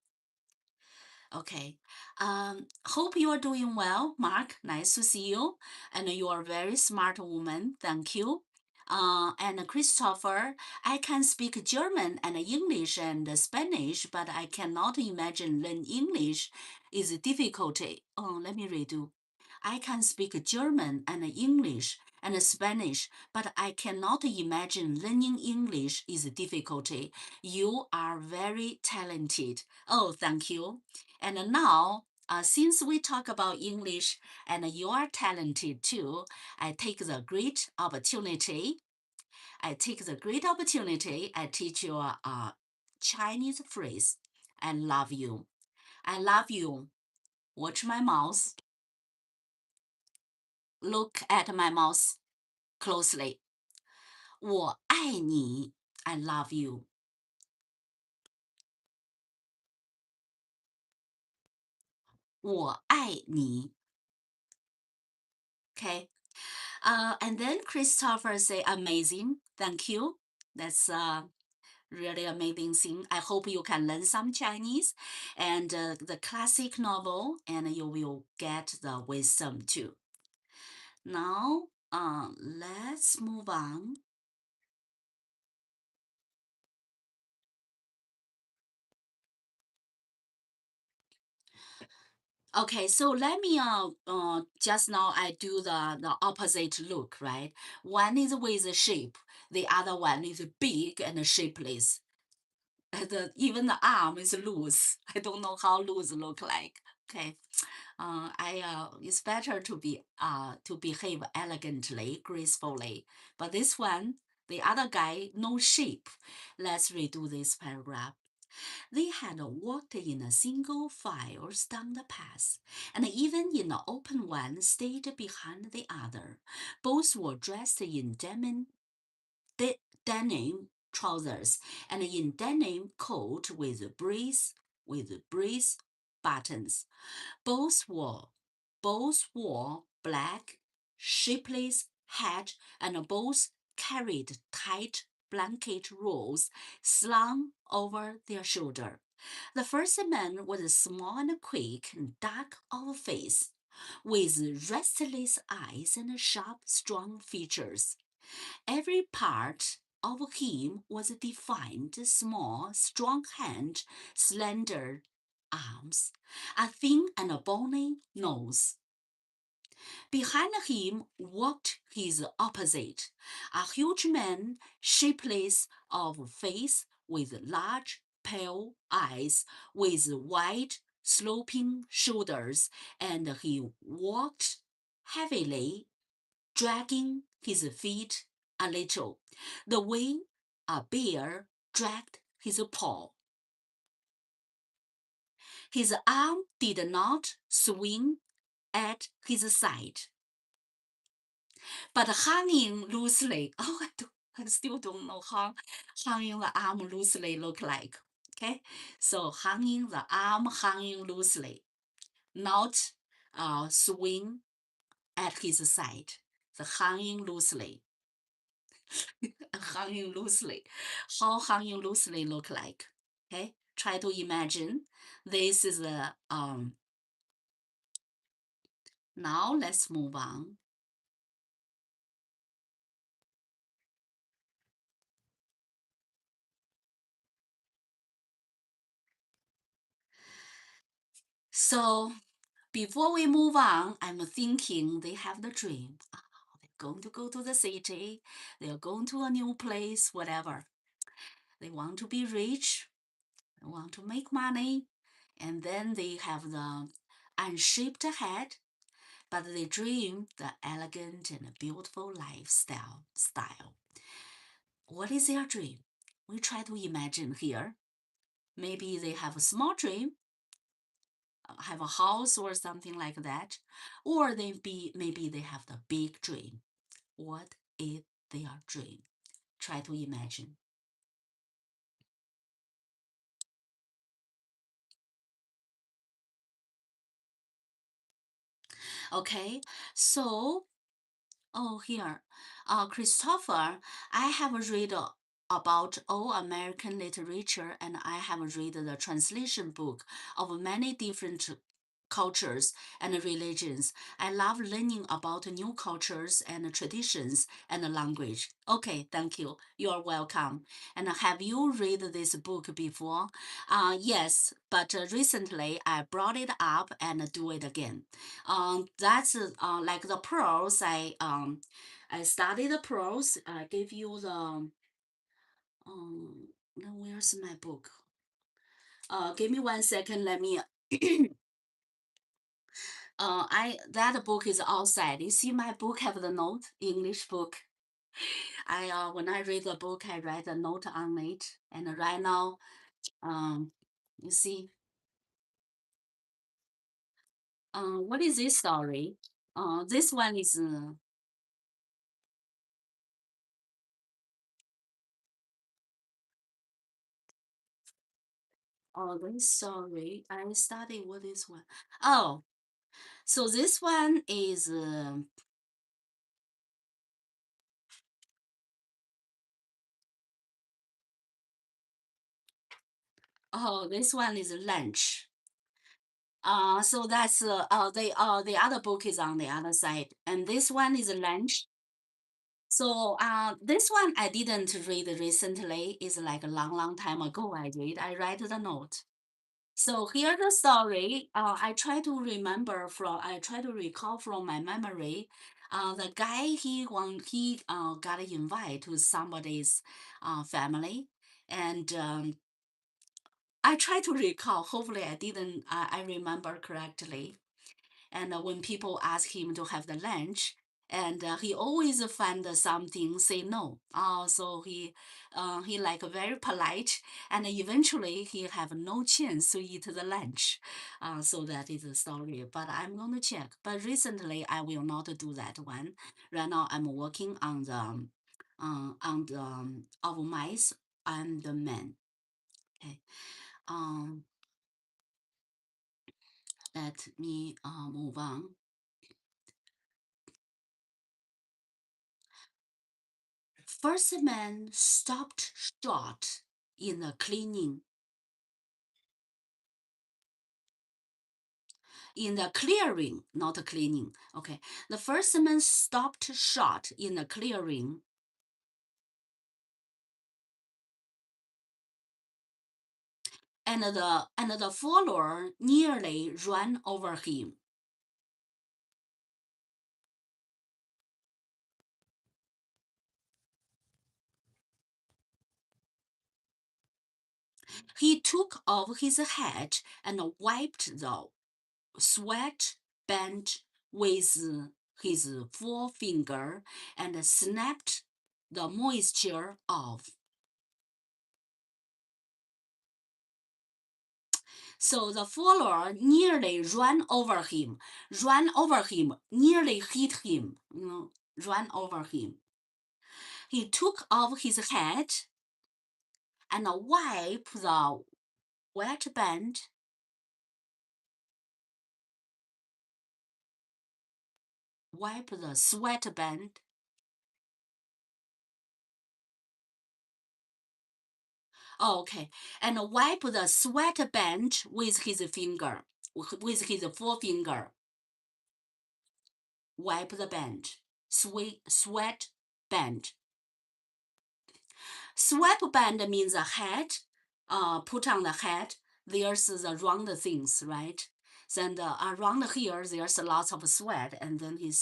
Okay. Hope you are doing well, Mark. Nice to see you. And you are a very smart woman. Thank you. And Christopher, I can speak German and English and Spanish, but I cannot imagine learn English is a difficulty. Let me redo. I can speak German and English and Spanish, but I cannot imagine learning English is a difficulty. You are very talented. Oh, thank you. And now, since we talk about English and you are talented too, I take the great opportunity. I teach you a Chinese phrase. I love you. I love you. Watch my mouth. Look at my mouth closely. 我爱你. I love you. 我爱你. Okay. And then Christopher say, amazing. Thank you. That's really amazing thing. I hope you can learn some Chinese and the classic novel, and you will get the wisdom too. Now, let's move on. Okay, so let me just now I do the opposite look, right? One is with a shape, the other one is big and shapeless. Even the arm is loose. I don't know how loose look like. Okay, it's better to behave elegantly, gracefully. But this one, the other guy, no shape. Let's redo this paragraph. They had walked in a single file down the path, and even in the open one stayed behind the other. Both were dressed in denim trousers and in denim coat with brace buttons. Both wore black shapeless hat, and both carried tight blanket rolls slung over their shoulder. The first man was small and quick and dark of face, with restless eyes and sharp, strong features. Every part of him was defined: small, strong hand, slender arms, a thin and bony nose. Behind him walked his opposite, a huge man, shapeless of face, with large, pale eyes, with wide, sloping shoulders, and he walked heavily, dragging his feet a little, the way a bear dragged his paw. His arm did not swing at his side, but hanging loosely. Oh, I still don't know how hanging the arm loosely look like. Okay, so hanging the arm, hanging loosely, not swing at his side. The hanging loosely, hanging loosely. How hanging loosely look like? Okay, try to imagine. This is a Now let's move on. So before we move on, I'm thinking they have the dream. They're going to go to the city, they're going to a new place, whatever. They want to be rich, they want to make money, and then they have the unshaped head, but they dream the elegant and beautiful lifestyle style. What is their dream? We try to imagine here. Maybe they have a small dream, have a house or something like that, or maybe they have the big dream. What is their dream? Try to imagine. Okay, so here, Christopher, I have read about all American literature, and I have read the translation book of many different cultures and religions. I love learning about new cultures and traditions and language. Okay, thank you. You are welcome. And have you read this book before? Yes, but recently I brought it up and do it again. That's like the pearls. I studied the pearls. I gave you the where's my book? Give me 1 second. Let me. I that book is outside. You see, my book have the note, English book. I when I read the book, I write a note on it. And right now, um, you see, what is this story? This one is this story. I studied what is one. Oh, so this one is this one is lunch. So that's the other book is on the other side, and this one is lunch. So this one I didn't read recently. It's like a long, long time ago I read. I read the note. So here the story. I try to recall from my memory. The guy he got an invite to somebody's family, and I try to recall. Hopefully I didn't. I remember correctly. And when people ask him to have the lunch, and he always find something say no. So he like very polite, and eventually he have no chance to eat the lunch. So that is the story. But I'm going to check. But recently I will not do that one. Right now I'm working on the of mice and the men. Okay. Um, Let me move on. first man stopped short in the clearing, not cleaning. Okay, the first man stopped short in the clearing, and the follower nearly ran over him. He took off his hat and wiped the sweat band with his forefinger and snapped the moisture off. So the follower nearly ran over him, nearly hit him, ran over him. He took off his hat and wiped the wet band. Wipe the sweat band. Oh, okay. And wipe the sweat band with his finger, with his forefinger. Wipe the band. Sweat band. Sweat band means a hat. Put on the hat. There's the round things, right? Then around here, there's lots of sweat, and then you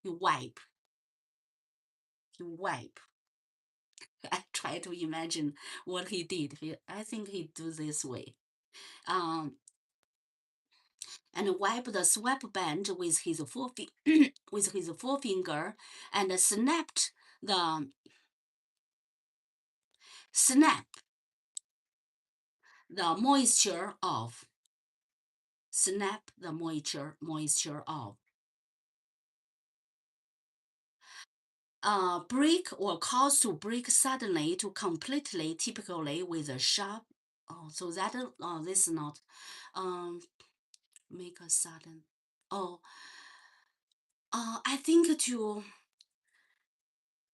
wipe. You wipe. I try to imagine what he did. I think he do this way. And wipe the sweat band with his with his forefinger and snap the moisture off. Snap the moisture off. Break or cause to break suddenly to completely, typically with a sharp. Oh, so that this is not. Make a sudden. Oh, I think to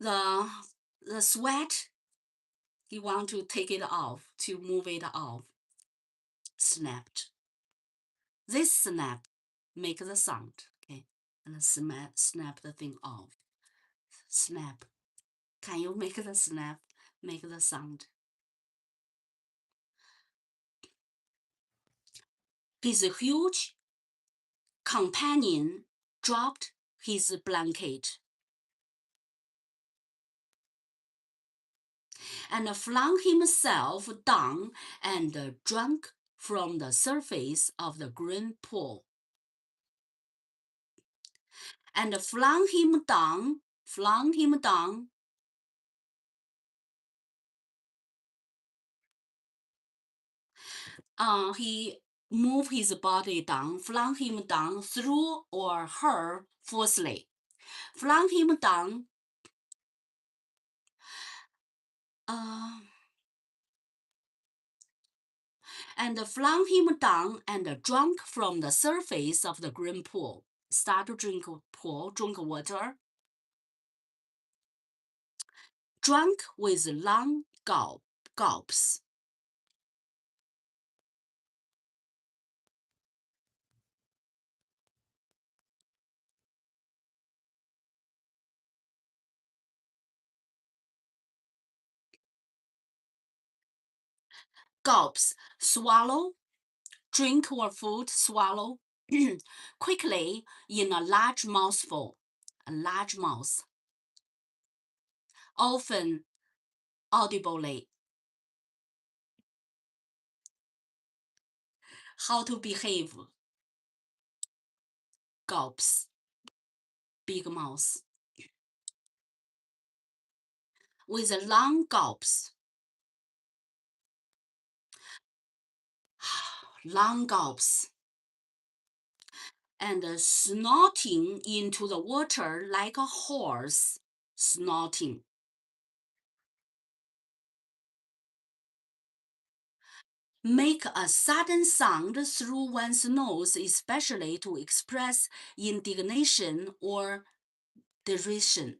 the sweat. You want to take it off, to move it off. Snapped. This snap make the sound, okay? And snap the thing off. Snap. Can you make the snap, make the sound? His huge companion dropped his blanket and flung himself down and drank from the surface of the green pool. And flung him down. He moved his body down, flung him down through or her forcefully. Flung him down. And flung him down and drank from the surface of the green pool. Start to drink water. Drank with long gulps. Gulps, swallow, drink or food, swallow, quickly in a large mouthful, a large mouth, often audibly. How to behave, gulps, big mouth. With long gulps, long gulps. And snorting into the water like a horse snorting. Make a sudden sound through one's nose, especially to express indignation or derision.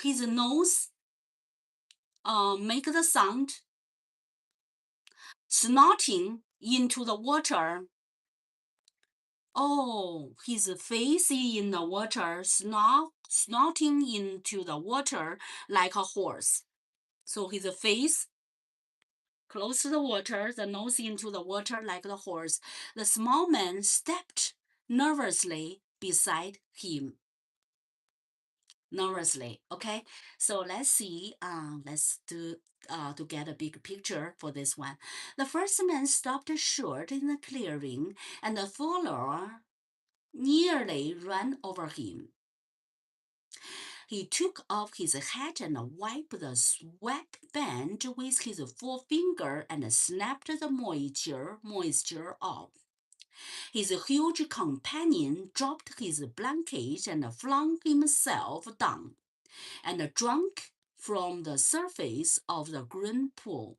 his nose make the sound, snorting into the water. Oh, his face in the water, snorting into the water like a horse. So his face close to the water, the nose into the water like the horse. The small man stepped nervously beside him. Nervously, okay? So let's see, let's do to get a big picture for this one. The first man stopped short in the clearing, and the follower nearly ran over him. He took off his hat and wiped the sweat band with his forefinger and snapped the moisture off. His huge companion dropped his blanket and flung himself down and drank from the surface of the green pool,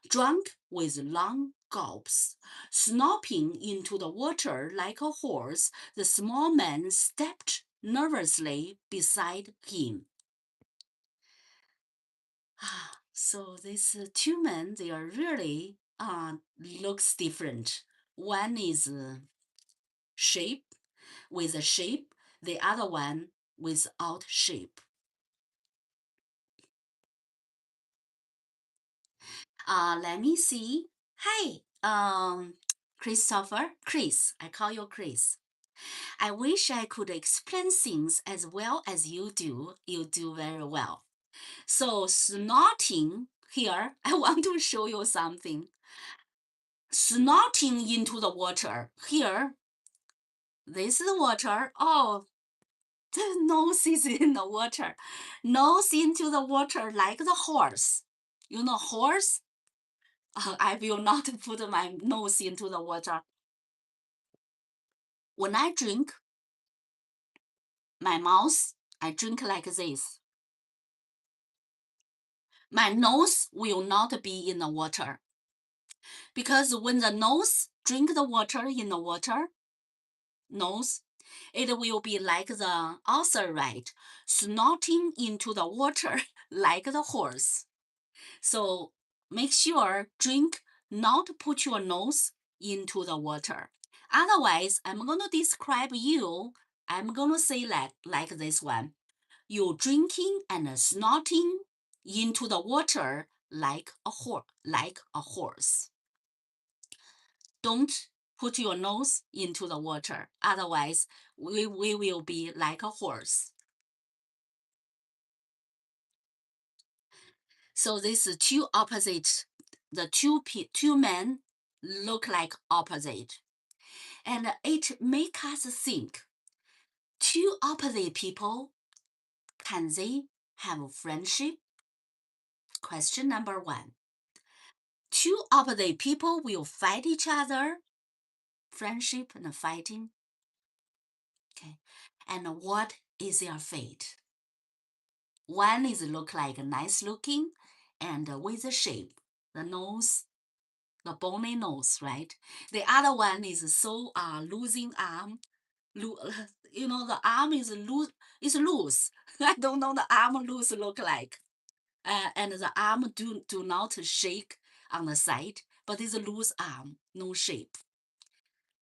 drank with long gulps. Snopping into the water like a horse, the small man stepped nervously beside him. So these two men, they are really looks different. One is shape with a shape, the other one without shape. Let me see. Hi, Christopher, Chris. I call you Chris. I wish I could explain things as well as you do. You do very well. So snorting here, I want to show you something. Snorting into the water. Here, this is the water. Oh, the nose is in the water. Nose into the water like the horse. You know horse? I will not put my nose into the water. When I drink, my mouth, I drink like this. My nose will not be in the water. Because when the nose drink the water in the water, nose, it will be like the author right, snorting into the water like the horse. So make sure drink, not put your nose into the water. Otherwise, I'm going to describe you. I'm going to say like this one. You're drinking and snorting into the water like a horse. Don't put your nose into the water. Otherwise, we will be like a horse. So these two opposite, the two men look like opposite. And it makes us think, two opposite people, can they have friendship? Question number one. Two opposite people will fight each other, friendship and fighting. Okay. And what is their fate? One is look like nice looking and with a shape, the nose, the bony nose, right? The other one is so losing arm, you know the arm is loose. I don't know the arm loose look like, and the arm do not shake on the side, but it's a loose arm, no shape.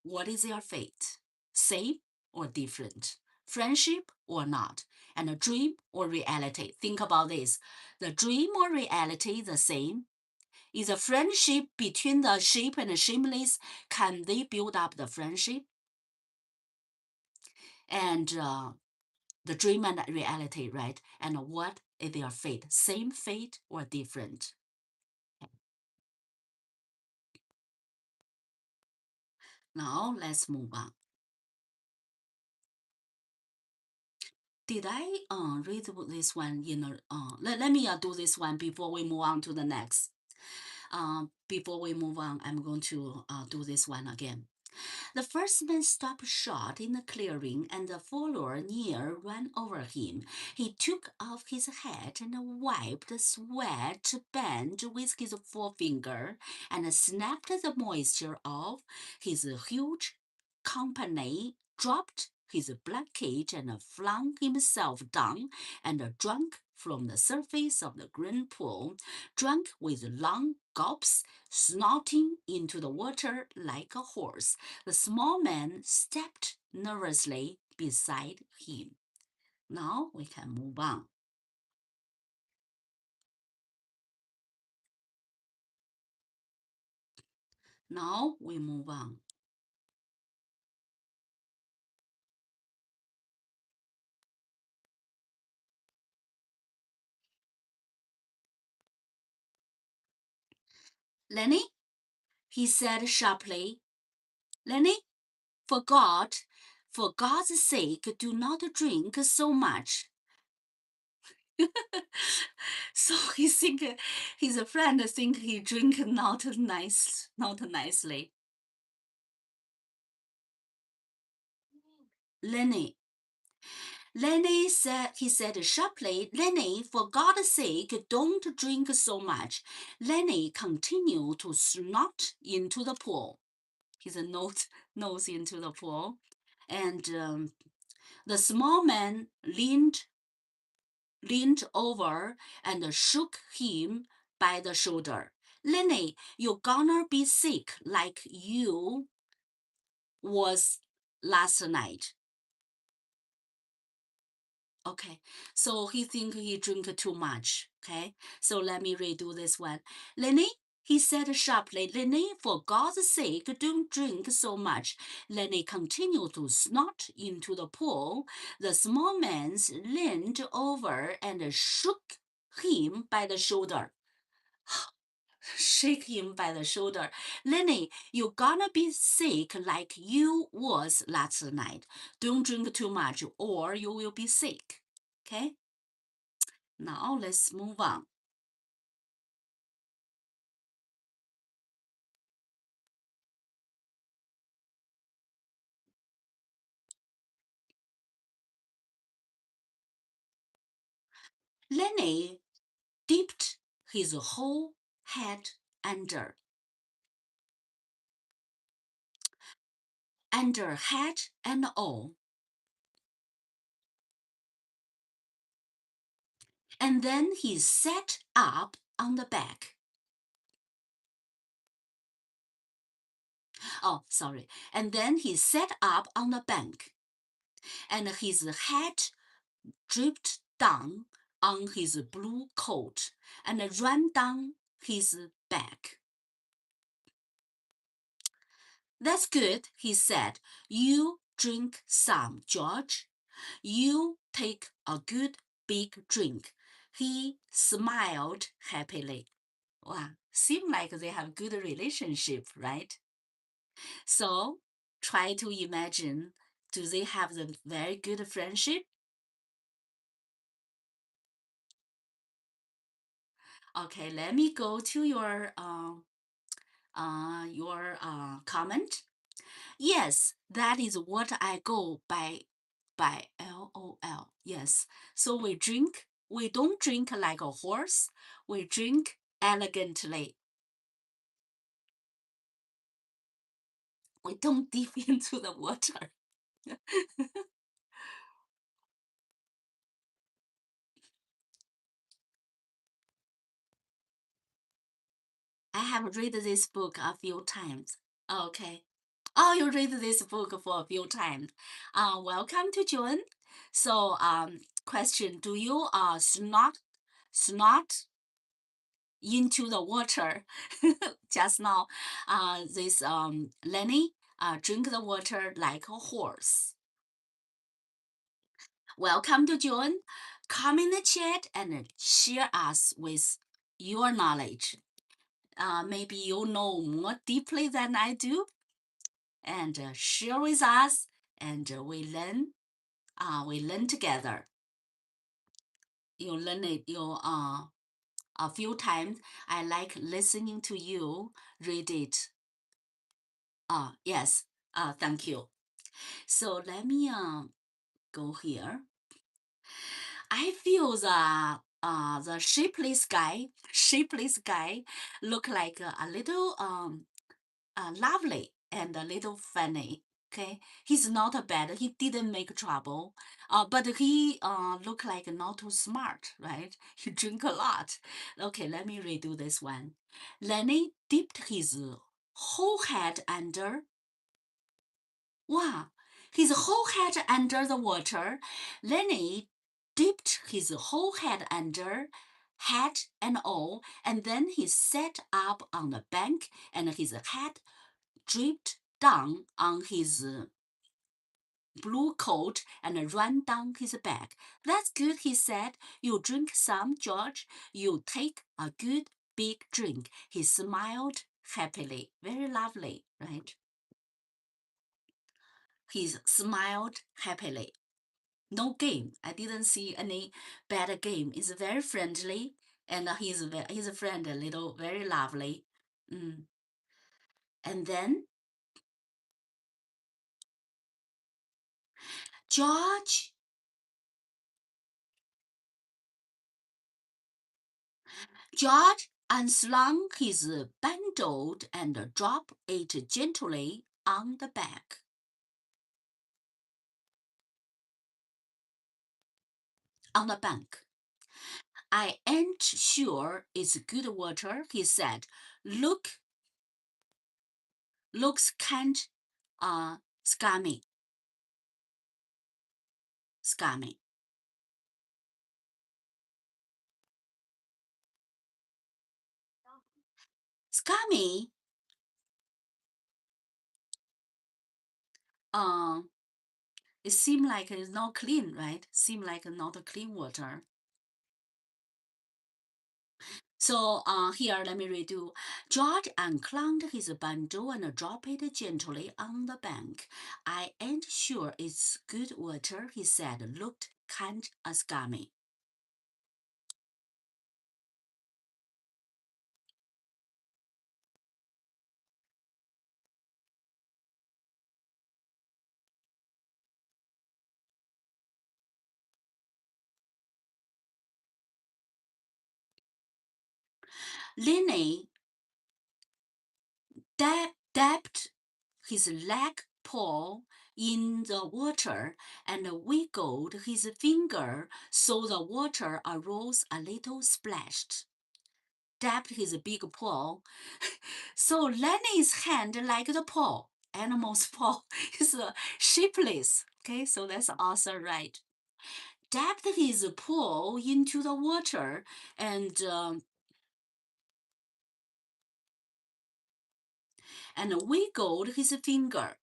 What is their fate? Same or different? Friendship or not? And a dream or reality? Think about this. The dream or reality the same? Is a friendship between the shape and the shameless? Can they build up the friendship? And the dream and reality, right? And what is their fate? Same fate or different? Now let's move on. Did I read this one in a, let me do this one before we move on to the next. Before we move on, I'm going to do this one again. The first man stopped short in the clearing, and the follower near ran over him. He took off his hat and wiped the sweat band with his forefinger and snapped the moisture off. His huge company dropped his blanket and flung himself down and drank from the surface of the green pool, drank with long gulps, snorting into the water like a horse. The small man stepped nervously beside him. Now we can move on. Now we move on. Lennie, he said sharply. Lennie, for God's sake, do not drink so much. So he think his friend think he drink not nicely. Lennie said sharply, Lennie, for God's sake, don't drink so much. Lennie continued to snort into the pool. His nose into the pool. And the small man leaned over and shook him by the shoulder. Lennie, you're gonna be sick like you was last night. Okay, so he think he drink too much. Okay, so let me redo this one. Lennie, he said sharply, Lennie, for God's sake, don't drink so much. Lennie continued to snort into the pool. The small man leaned over and shook him by the shoulder. Shake him by the shoulder. Lennie, you're gonna be sick like you was last night. Don't drink too much or you will be sick. Okay? Now let's move on. Lennie dipped his whole head under head and all. And then he sat up on the back. Oh, sorry. And then he sat up on the bank, and his head dripped down on his blue coat and ran down his back. That's good, he said. You drink some, George. You take a good big drink. He smiled happily. Wow, seem like they have good relationship, right? So try to imagine, do they have the very good friendship? Okay, let me go to your comment. Yes, that is what I go by LOL. Yes. So we don't drink like a horse. We drink elegantly. We don't dip into the water. I have read this book a few times. Okay. Oh, you read this book for a few times. Welcome to June. So, question: do you snot into the water? Just now, this Lennie drink the water like a horse. Welcome to June. Come in the chat and share us with your knowledge. Maybe you know more deeply than I do, and share with us, and we learn. We learn together. You learn it. You a few times. I like listening to you read it. Yes. Thank you. So let me go here. I feel the shapeless guy look like a little lovely and a little funny. Okay, he's not bad. He didn't make trouble. But he look like not too smart, right? He drink a lot. Okay, let me redo this one. Lennie dipped his whole head under. Wow, his whole head under the water. Lennie dipped his whole head under, head and all, and then he sat up on the bank, and his head dripped down on his blue coat and ran down his back. That's good, he said. You drink some, George. You take a good big drink. He smiled happily. Very lovely, right? He smiled happily. No game. I didn't see any bad game. It's very friendly, and his friend a little very lovely. Mm. And then George George unslung his bundle and dropped it gently on the back. On the bank. I ain't sure it's good water, he said. Looks kind scummy. Scummy. Scummy. Uh, it seemed like it's not clean, right? Seem like not clean water. So here, let me redo. George unclunged his bundle and dropped it gently on the bank. I ain't sure it's good water, he said, looked kind of scummy. Lennie dipped his leg paw in the water and wiggled his finger so the water arose a little splashed. Dabbed his big paw. So Lennie's hand like the paw, animal's paw, is shapeless. Okay, so that's also right. Dabbed his paw into the water and wiggled his finger.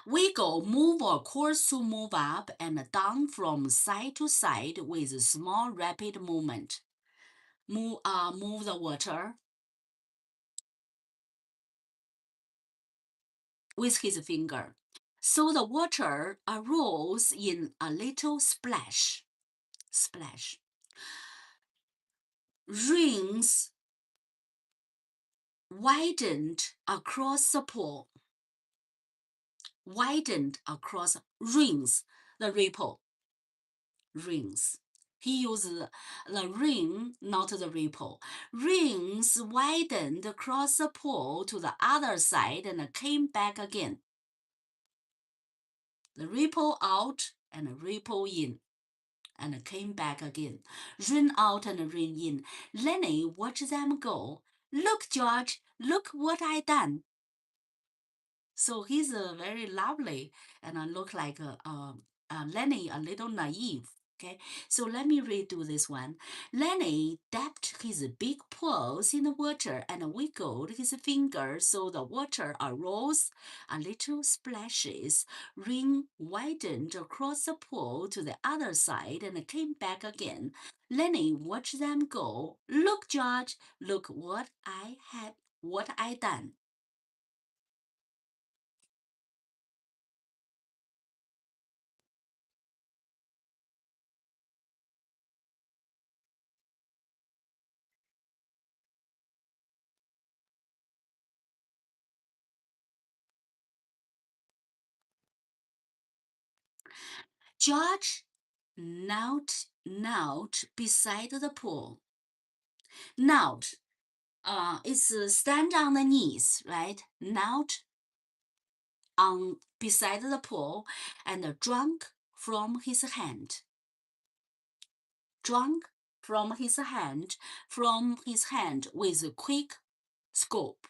Wiggle, move or course to move up and down from side to side with a small rapid movement. Move the water with his finger. So the water arose in a little splash. Splash. Rings widened across the pool. Widened across rings, the ripple. Rings. He used the ring, not the ripple. Rings widened across the pool to the other side and came back again. The ripple out and ripple in and came back again. Ran out and ran in. Lennie watched them go. Look, George, look what I done. So he's very lovely and look like Lennie a little naive. Okay, so let me redo this one. Lennie dipped his big paws in the water and wiggled his fingers so the water arose. A little splashes. Ring widened across the pool to the other side and came back again. Lennie watched them go. Look, George, look what I done. George knelt beside the pool. Knelt It's stand on the knees, right? Knelt on beside the pool and drank from his hand. Drank from his hand with a quick scoop.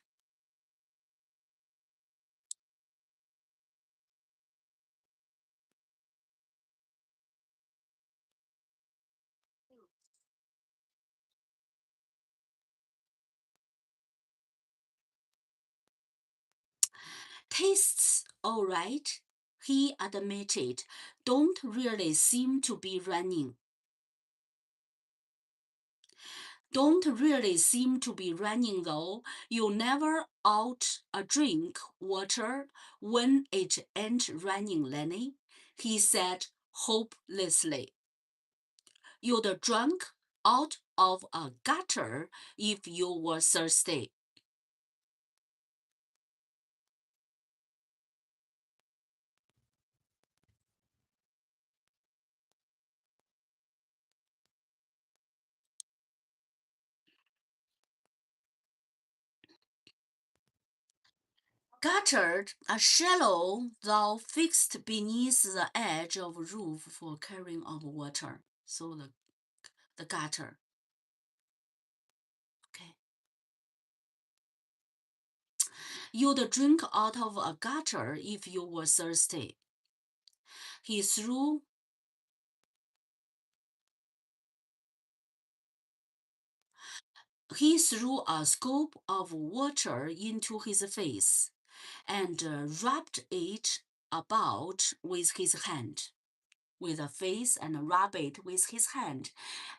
Tastes all right, he admitted. Don't really seem to be running. Don't really seem to be running though. You never out a drink water when it ain't running, Lennie, he said hopelessly. You'd drunk out of a gutter if you were thirsty. Guttered, a shallow though fixed beneath the edge of a roof for carrying of water. So the gutter. Okay. You'd drink out of a gutter if you were thirsty. He threw a scoop of water into his face and rubbed it about with his hand. With a face and rub it with his hand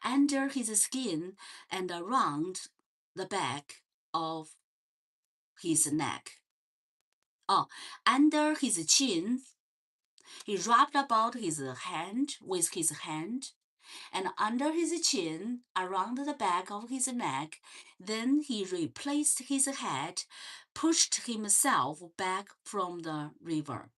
under his skin and around the back of his neck. Oh, under his chin, he rubbed about his hand with his hand and under his chin around the back of his neck. Then he replaced his head, pushed himself back from the river.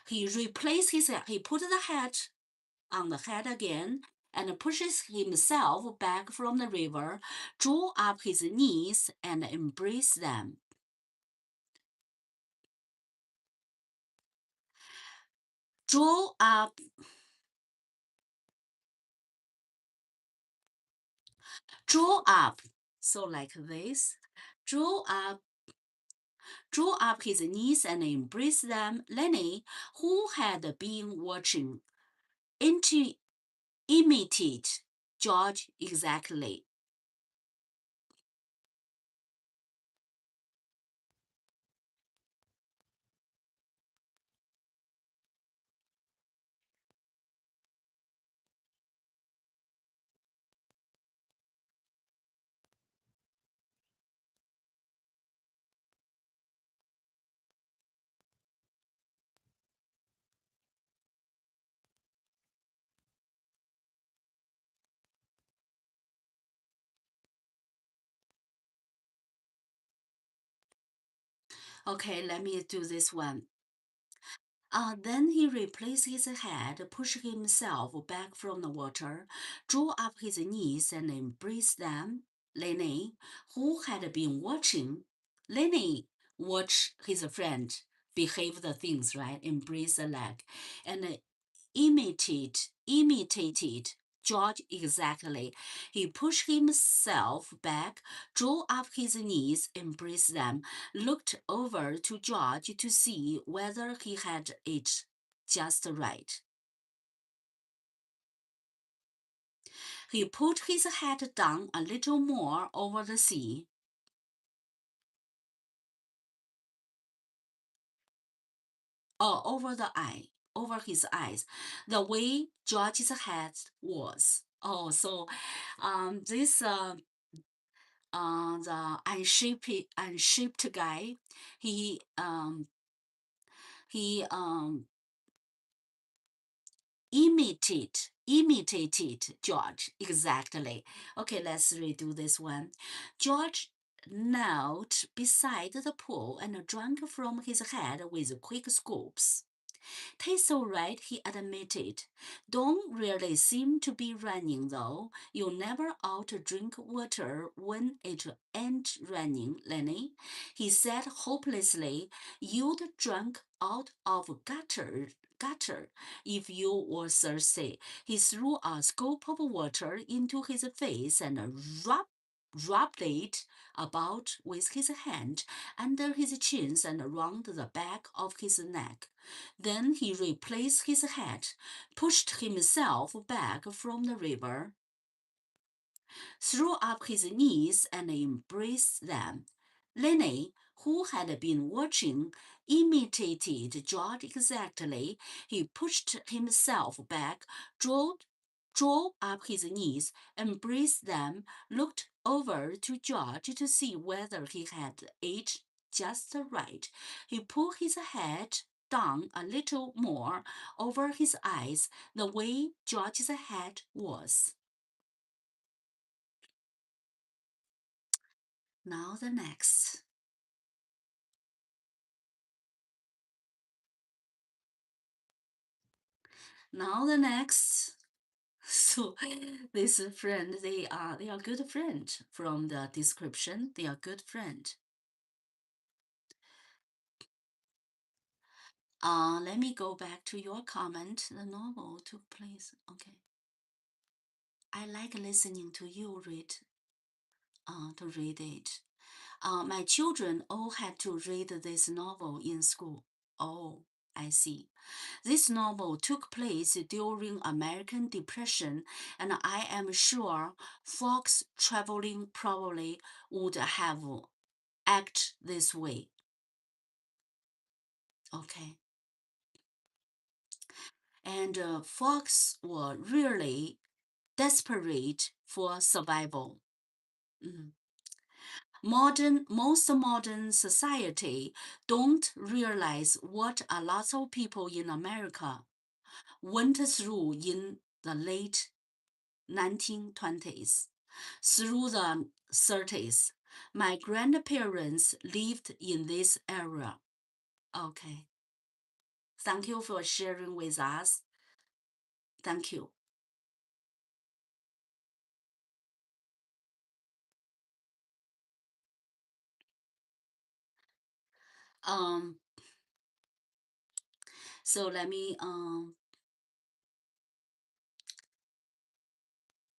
He put the hat on the head again and pushes himself back from the river, drew up his knees and embraced them. Drew up so like this. Drew up his knees and embraced them. Lennie, who had been watching, imitated George exactly. Okay, let me do this one. Then he replaced his head, pushed himself back from the water, drew up his knees and embraced them. Lennie, who had been watching, Lennie watched his friend behave the things, right? Embrace the leg and imitated George exactly. He pushed himself back, drew up his knees, embraced them, looked over to George to see whether he had it just right. He put his head down a little more over the sea. Over his eyes, the way George's head was. Oh, so this the unshaped guy, he um he imitated George exactly. Okay, let's redo this one. George knelt beside the pool and drank from his head with quick scoops. Tastes all right, he admitted. Don't really seem to be raining, though. You never ought to drink water when it ain't raining, Lennie, he said hopelessly. You'd drink out of gutter if you were thirsty. He threw a scoop of water into his face and rubbed it about with his hand under his chin and around the back of his neck. Then he replaced his hat, pushed himself back from the river, threw up his knees, and embraced them. Lennie, who had been watching, imitated George exactly. He pushed himself back, drew up his knees, embraced them, looked over to George to see whether he had it just right. He pulled his head down a little more over his eyes, the way George's head was. Now the next. Now the next. So this friend, they are good friend from the description. They are good friend. Let me go back to your comment. The novel took place. Okay. I like listening to you read it. My children all had to read this novel in school. Oh, I see. This novel took place during American Depression, and I am sure folks traveling probably would have act this way. Okay. And folks were really desperate for survival. Mm. Most modern society don't realize what a lot of people in America went through in the late 1920s through the 30s. My grandparents lived in this era. Okay. Thank you for sharing with us. Thank you. Um, so let me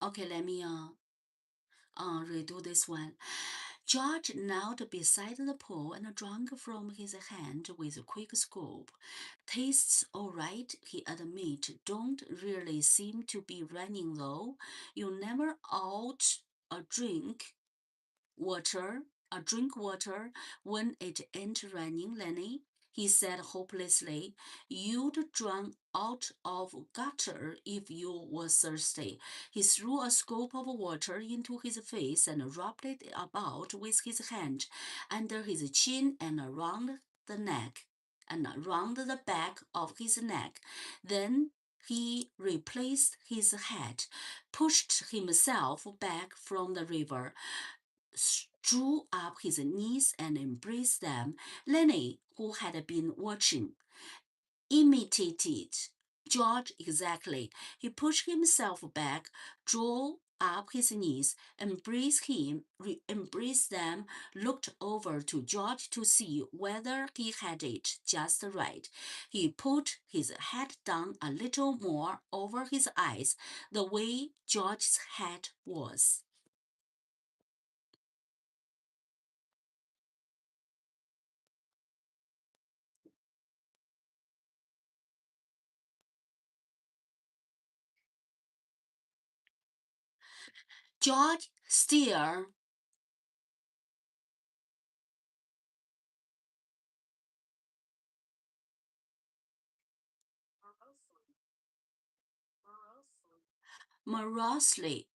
let me redo this one. George knelt beside the pool and drank from his hand with a quick scoop. Tastes all right, he admitted. Don't really seem to be running though. You never ought a water, drink water when it ain't raining, Lennie, he said hopelessly. You'd drown out of gutter if you were thirsty. He threw a scoop of water into his face and rubbed it about with his hand under his chin and around the neck and around the back of his neck. Then he replaced his hat, pushed himself back from the river, drew up his knees and embraced them. Lennie, who had been watching, imitated George exactly. He pushed himself back, drew up his knees, embraced them, looked over to George to see whether he had it just right. He put his head down a little more over his eyes, the way George's head was. George still morosely.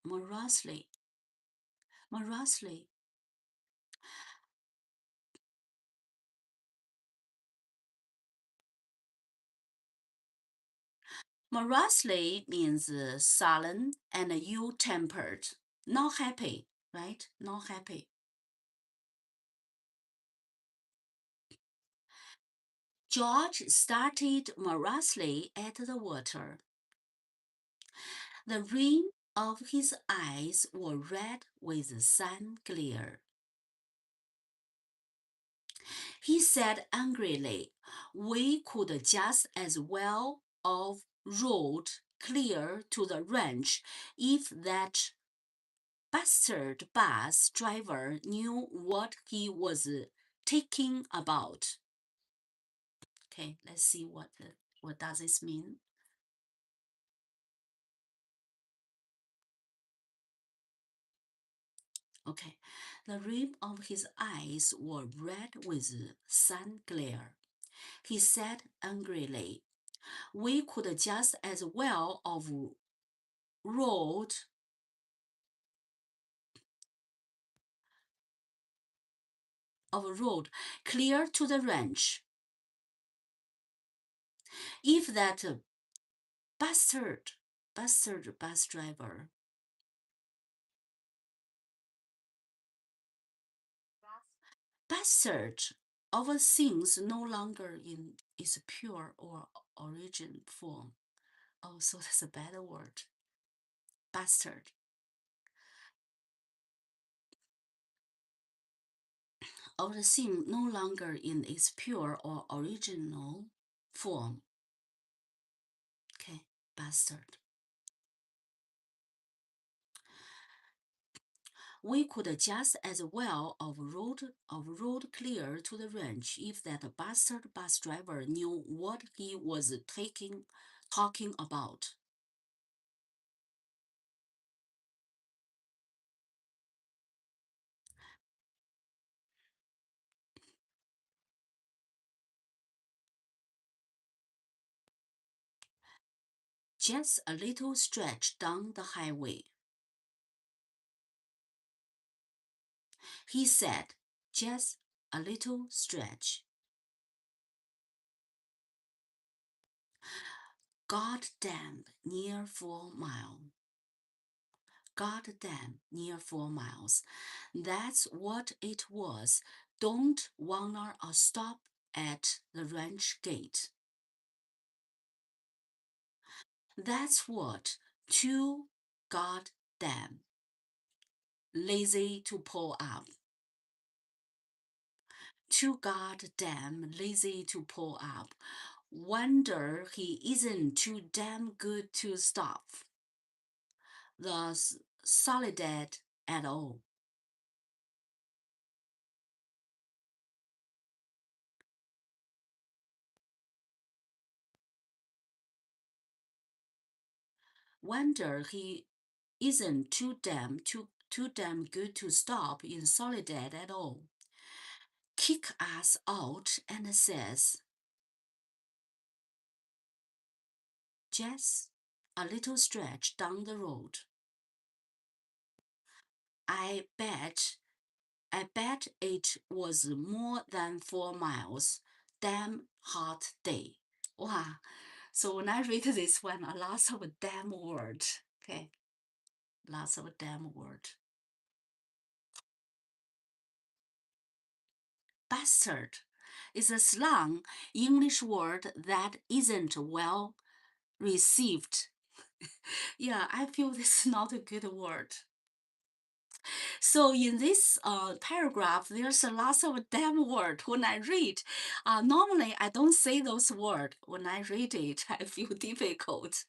Morosely means sullen and ill-tempered, not happy, right? Not happy. George started morosely at the water. The rim of his eyes were red with the sun glare. He said angrily, "We could just as well have rowed clear to the ranch if that bastard bus driver knew what he was talking about." Okay, let's see what does this mean. Okay, the rim of his eyes were red with sun glare. He said angrily, "We could just as well have rowed clear to the ranch if that bastard bus driver bastard of things no longer in its pure or origin form." Oh, so that's a bad word. Bastard. Of the thing no longer in its pure or original form. Okay, bastard. We could just as well have rode clear to the ranch if that bastard bus driver knew what he was talking about. Just a little stretch down the highway. He said, "Just a little stretch." God damn, near 4 miles. God damn, near 4 miles. That's what it was. Don't wanna stop at the ranch gate. That's what. Too goddamn lazy to pull up. Too goddamn lazy to pull up. Wonder he isn't too damn good to stop the Soledad at all. Wonder he isn't too damn good to stop in Soledad at all. Kick us out and says, "Just a little stretch down the road." I bet it was more than 4 miles. Damn hot day. Wow. So when I read this one, a lot of damn word. Okay. Lots of damn word. Bastard is a slang English word that isn't well received. Yeah, I feel this is not a good word. So in this paragraph, there's a lot of damn word. When I read, normally I don't say those words. When I read it, I feel difficult.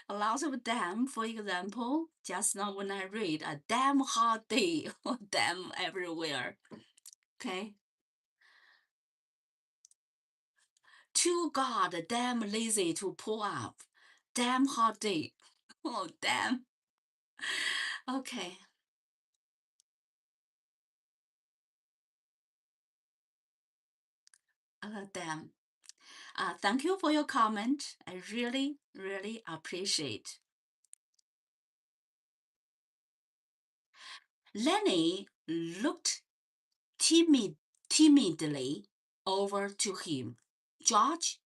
A lot of damn, for example, just now when I read a damn hot day, or damn everywhere. Okay. Too god damn lazy to pull up. Damn hot day. Oh, damn. Okay. Damn. Thank you for your comment. I really, really appreciate. Lennie looked timidly over to him. George,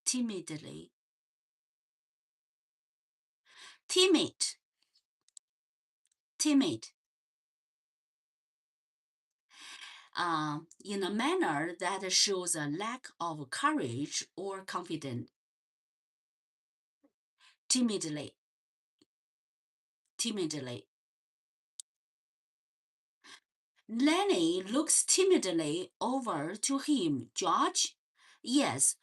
timidly. Timid. in a manner that shows a lack of courage or confidence. Timidly. Timidly. Lennie looks timidly over to him. George? Yes.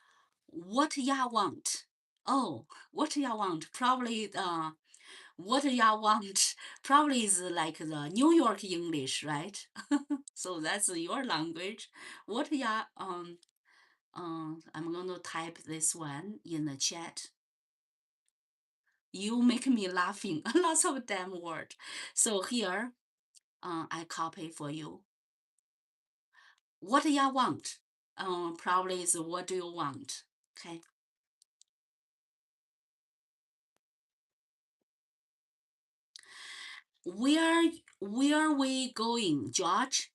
What ya want? Oh, what ya want? Probably what ya want probably is like the New York English, right? So that's your language. What ya I'm going to type this one in the chat. You make me laughing. Lots of damn word. So here, I copy for you. What ya want? Probably is what do you want? Okay. Where we going, George?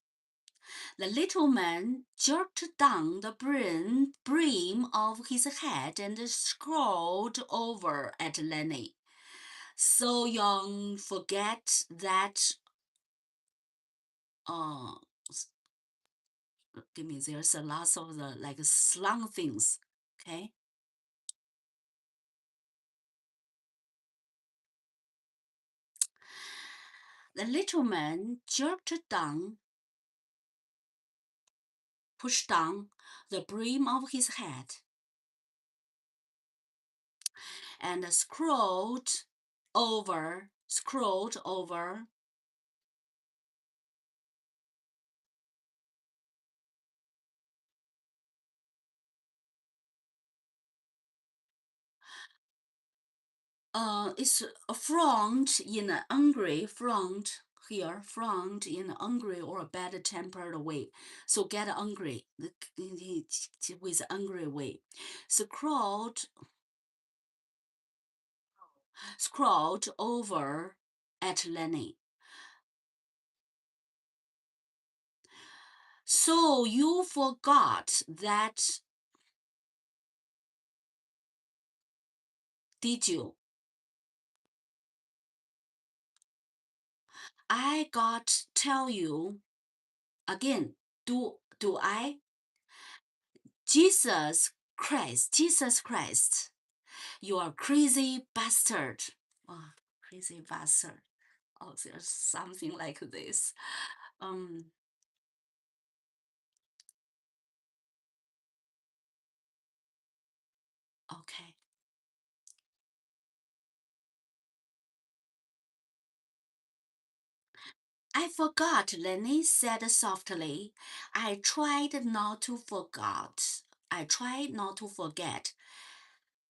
The little man jerked down the brim of his hat and scowled over at Lennie. So young, forget that. Uh, give me. There's a lot of the like slang things. Okay. The little man pushed down the brim of his hat, and scrolled over. It's a front in an angry front here, front in an angry or a bad tempered way. So get angry with angry way. Scrawled over at Lennie. So you forgot that, did you? I got tell you again. Do I? Jesus Christ, you are crazy bastard. Oh, crazy bastard. Oh, there's something like this. Um, okay. I forgot, Lennie said softly. I tried not to forget. I tried not to forget.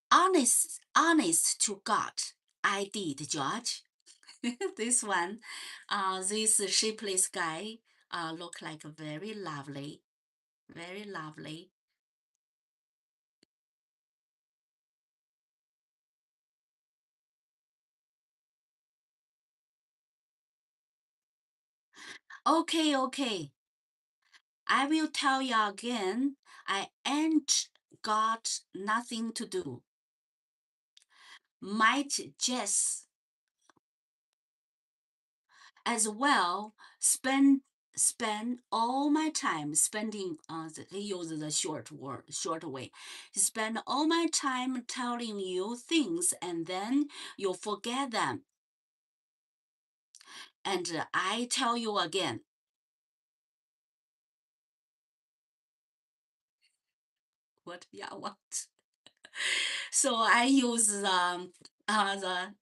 Honest to God, I did, George. This one, this shapeless guy, look like very lovely, very lovely. Okay. I will tell you again. I ain't got nothing to do. Might just as well spend all my time spending he uses the short way. Spend all my time telling you things and then you forget them. And I tell you again. What yeah what? So I use the author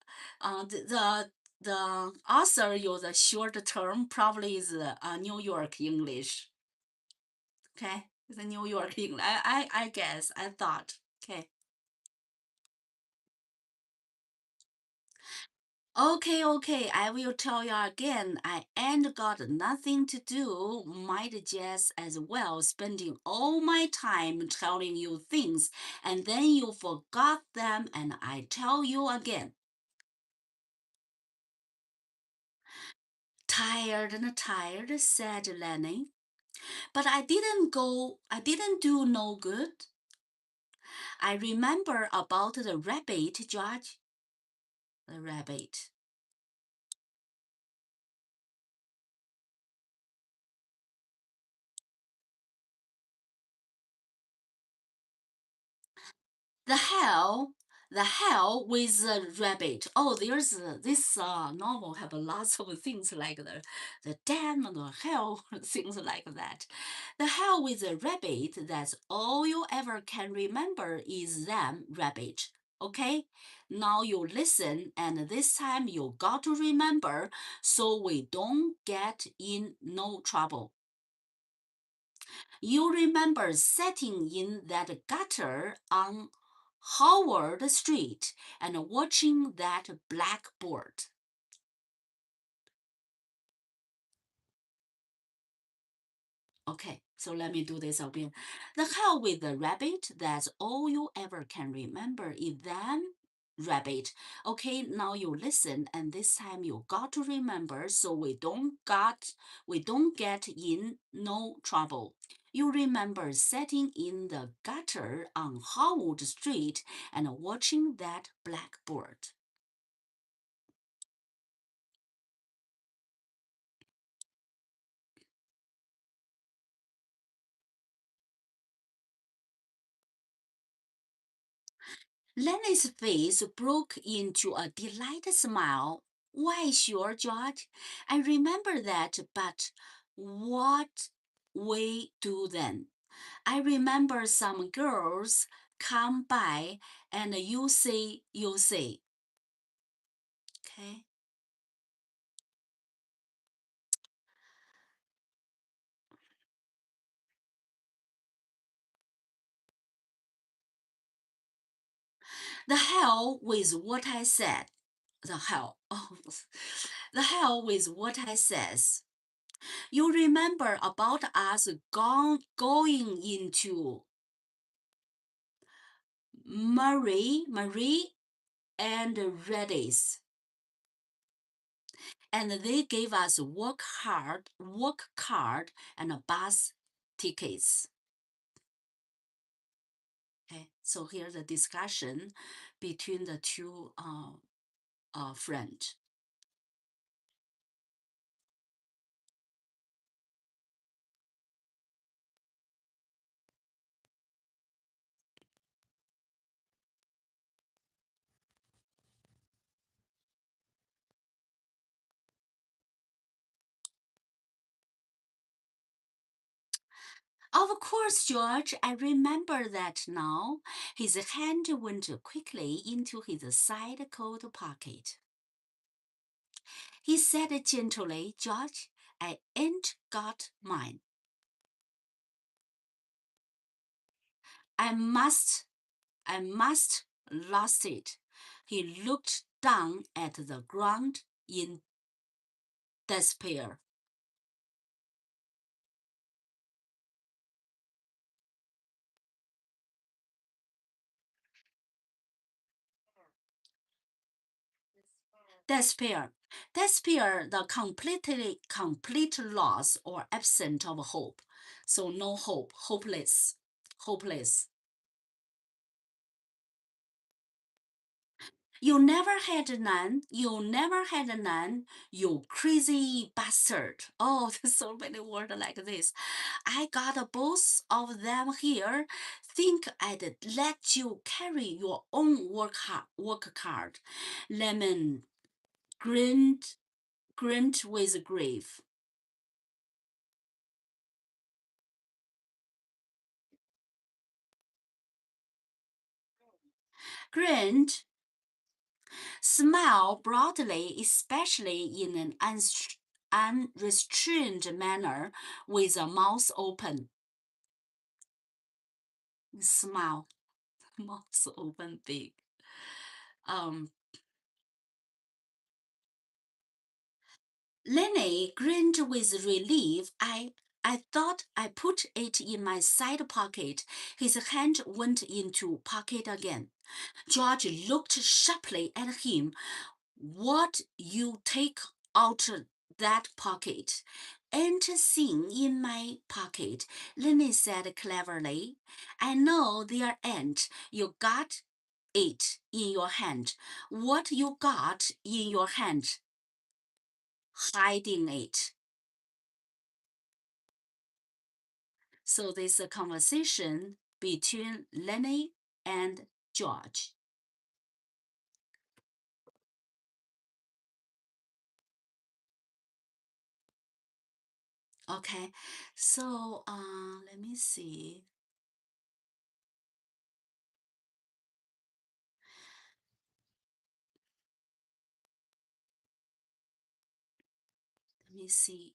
use a short term, probably is New York English. Okay, the New York English. I guess I thought. Okay. Okay, I will tell you again. I ain't got nothing to do. Might just as well spending all my time telling you things, and then you forgot them, and I tell you again. Tired, said Lennie. But I didn't do no good. I remember about the rabbit, George. The rabbit. The hell with the rabbit. Oh, there's this novel have lots of things like the damn and the hell things like that. The hell with the rabbit. That's all you ever can remember is them rabbit. Okay, now you listen, and this time you got to remember so we don't get in no trouble. You remember sitting in that gutter on Howard Street and watching that blackboard. Okay, so let me do this again. The hell with the rabbit, that's all you ever can remember is them rabbit. Okay, now you listen, and this time you got to remember so we don't get in no trouble. You remember sitting in the gutter on Howard Street and watching that blackboard. Lennie's face broke into a delighted smile. Why, sure, George. I remember that, but what we do then? I remember some girls come by and you say, okay? The hell with what I said. The hell. Oh, the hell with what I says. You remember about us going into Marie and Redis, and they gave us work card, and bus tickets. Okay, so here's the discussion between the two friends. Of course, George, I remember that now. His hand went quickly into his side coat pocket. He said gently, George, I ain't got mine. I must, I must lost it. He looked down at the ground in despair. Despair. Despair, the complete loss or absence of hope. So no hope, hopeless, hopeless. You never had none. You never had none. You crazy bastard. Oh, there's so many words like this. I got both of them here. Think I'd let you carry your own work card. Lemon grinned with grief. Grinned, smile broadly, especially in an unrestrained manner with a mouth open. Smile, mouth open big. Um, Lennie grinned with relief. I thought I put it in my side pocket. His hand went into pocket again. George looked sharply at him. What you take out that pocket? Ain't a thing in my pocket, Lennie said cleverly. I know there ain't. You got it in your hand. What you got in your hand? Hiding it. So this is a conversation between Lennie and George. Okay, so let me see. Let me see.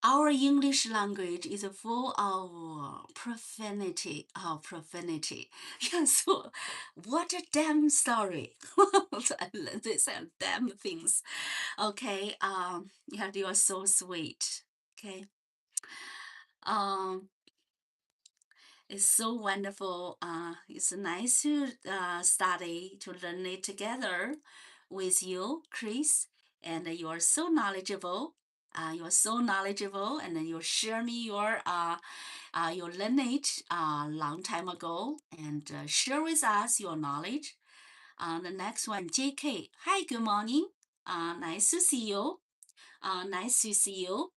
Our English language is full of profanity. Yeah, so what a damn story. These are damn things. Okay, yeah, you are so sweet. Okay. Um, it's so wonderful. It's nice to study, to learn it together with you, Chris. And you are so knowledgeable. And then you share me you learned it a long time ago and share with us your knowledge. The next one, JK. Hi, good morning. Nice to see you. Nice to see you.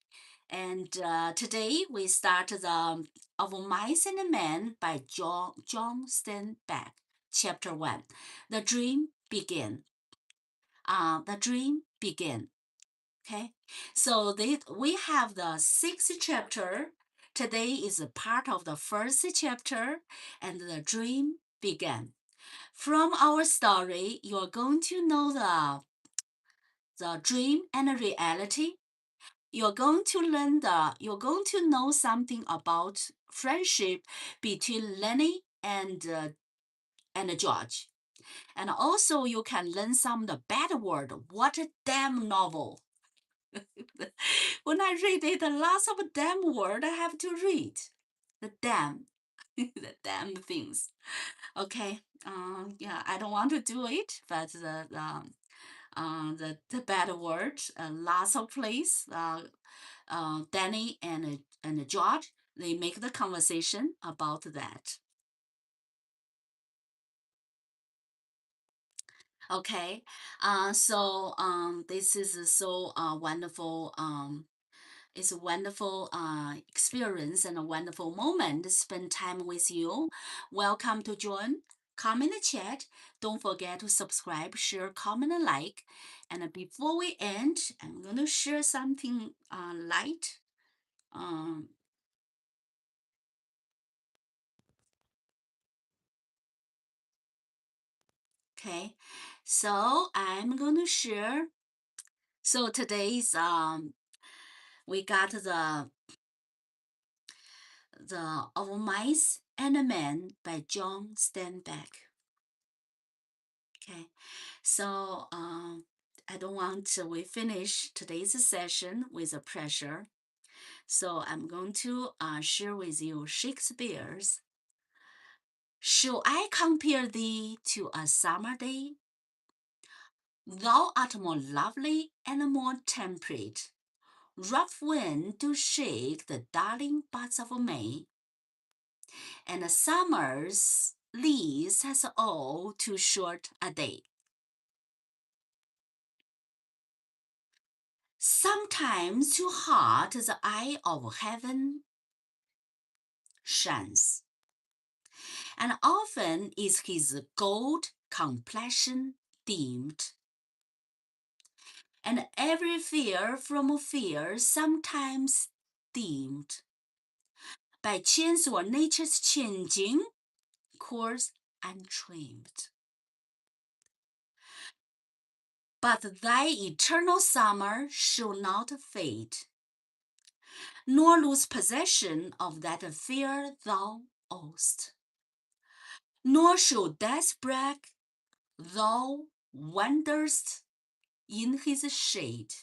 And today we start the Of Mice and Men by John Steinbeck, Chapter 1. The Dream Begin. The Dream Begin. Okay, so we have the sixth chapter. Today is a part of the first chapter, and the dream began. From our story, you're going to know the dream and the reality. You're going to know something about friendship between Lennie and George. And also you can learn some of the bad word. What a damn novel. When I read it, the lots of damn word I have to read. The damn. The damn things. Okay. Yeah, I don't want to do it, but the bad word, lots of place. Danny and George, they make the conversation about that. Okay. This is so wonderful. It's a wonderful experience and a wonderful moment to spend time with you. Welcome to join. Comment and chat. Don't forget to subscribe, share, comment, and like. And before we end, I'm going to share something light. Um, okay, so I'm going to share. So today's we got the Of Mice and Men by John Steinbeck. Okay, so I don't want we finish today's session with a pressure. So I'm going to share with you Shakespeare's. Shall I compare thee to a summer day? Thou art more lovely and more temperate. Rough wind to shake the darling buds of May, and summer's lease has all too short a day. Sometimes too hard the eye of heaven shines, and often is his gold complexion dimmed. And every fear from fear sometimes dimmed by chance or nature's changing course untrimmed. But thy eternal summer shall not fade, nor lose possession of that fear thou owest, nor shall death break, thou wanderest in his shade,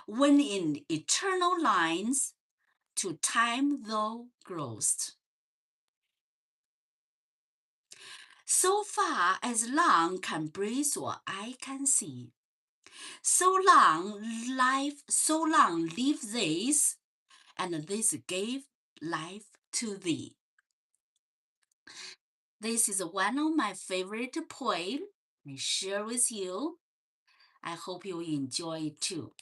when in eternal lines to time thou growest. So far as long can breathe or eye can see, so long live this, and this gave life to thee. This is one of my favorite poems I share with you. I hope you enjoy it too.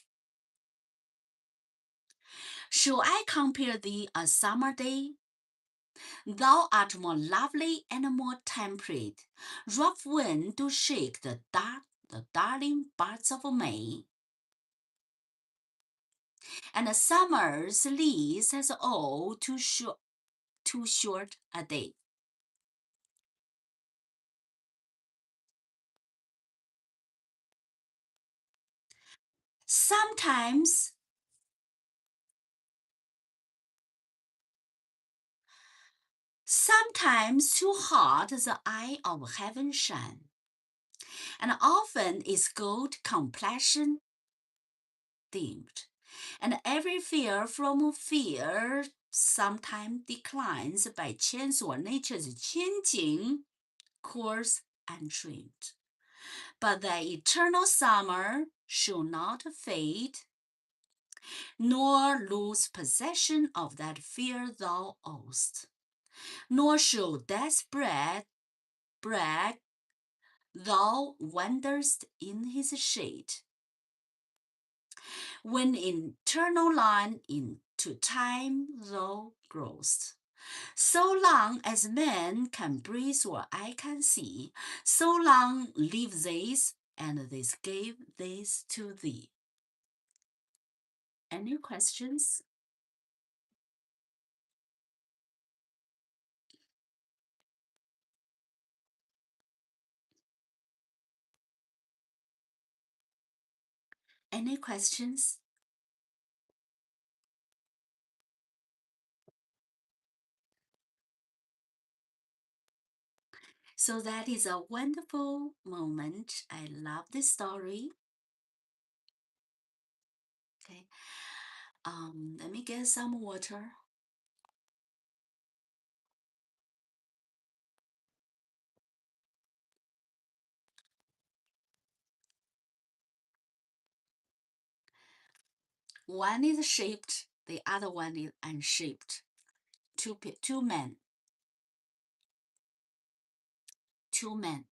Shall I compare thee a summer day? Thou art more lovely and more temperate. Rough wind do shake the darling buds of May. And the summer's lease has all too short a day. Sometimes too hard the eye of heaven shine, and often its gold complexion dimmed, and every fear from fear sometime declines by chance or nature's changing course untrimmed. But the eternal summer shall not fade, nor lose possession of that fear thou owest, nor shall death brag thou wanderest in his shade. When eternal line into time thou growest, so long as man can breathe or eye can see, so long live this, and this gave this to thee. Any questions? Any questions? So that is a wonderful moment. I love this story. Okay. Let me get some water. One is shaped, the other one is unshaped. Two men. Two men.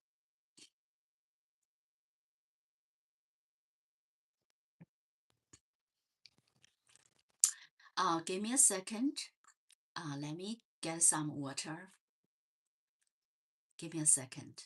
Give me a second. Let me get some water. Give me a second.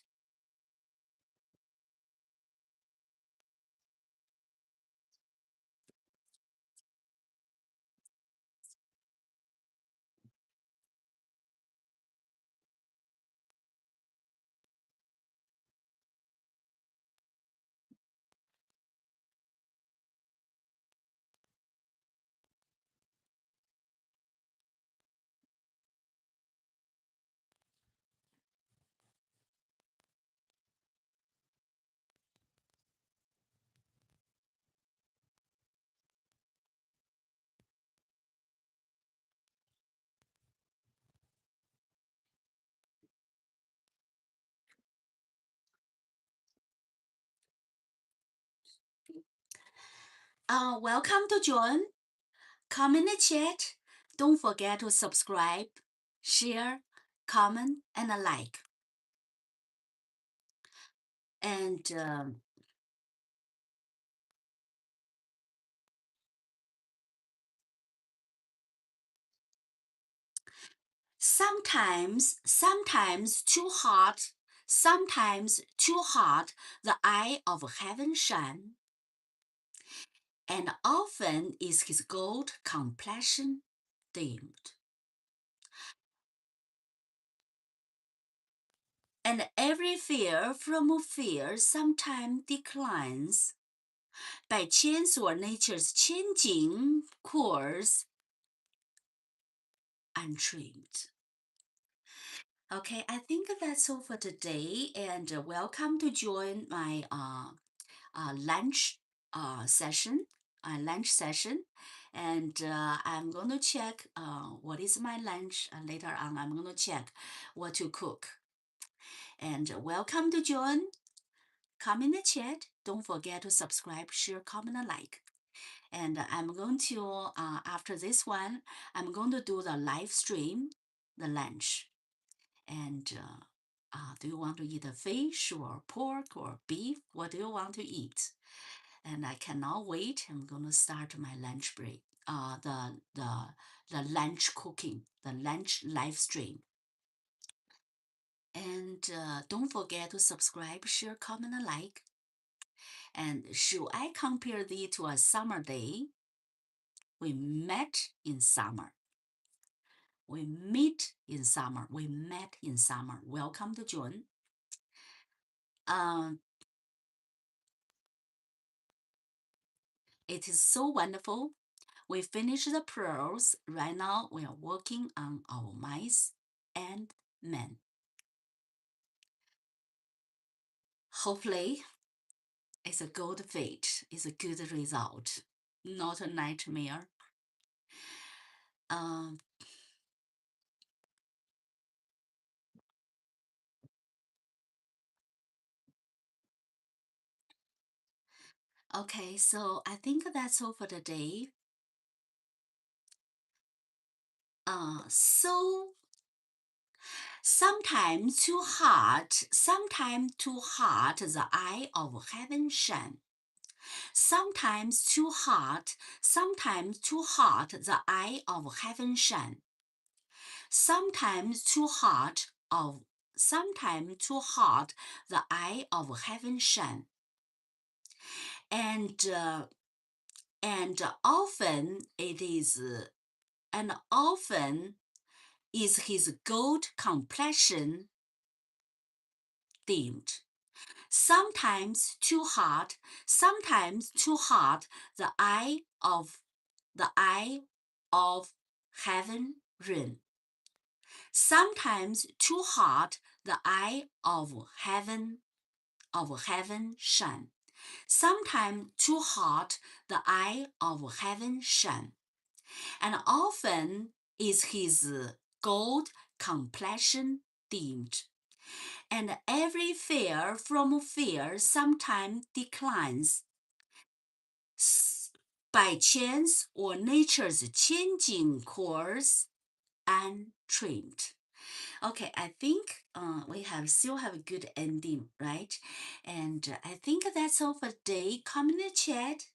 Welcome to join. Come in the chat. Don't forget to subscribe, share, comment, and like. And sometimes too hard, the eye of heaven shine, and often is his gold complexion dimmed. And every fear from fear sometime declines by chance or nature's changing course untrimmed. Okay, I think that's all for today, and welcome to join my lunch session. And I'm going to check what is my lunch later on. I'm going to check what to cook. And welcome to join. Come in the chat. Don't forget to subscribe, share, comment, and like. And I'm going to, after this one, I'm going to do the live stream, the lunch. And do you want to eat a fish or pork or beef? What do you want to eat? And I cannot wait. I'm going to start my lunch break. the lunch cooking, the lunch live stream. And don't forget to subscribe, share, comment, and like. And should I compare thee to a summer day? We met in summer. We meet in summer. We met in summer. Welcome to June. It is so wonderful. We finished the prayers. Right now, we are working on our mice and men. Hopefully, it's a good fate. It's a good result, not a nightmare. Okay, so I think that's all for today. So sometimes too hot, the eye of heaven shine. Sometimes too hot, the eye of heaven shine. Sometimes too hot, the eye of heaven shine. And often is his gold complexion dimmed. Sometimes too hot, the eye of heaven rain. Sometimes too hot, the eye of heaven shine. Sometimes too hot, the eye of heaven shine. And often is his gold complexion dimmed. And every fear from fear sometimes declines. By chance or nature's changing course, untrimmed. Okay, I think we still have a good ending, right? And I think that's all for today. Comment and chat.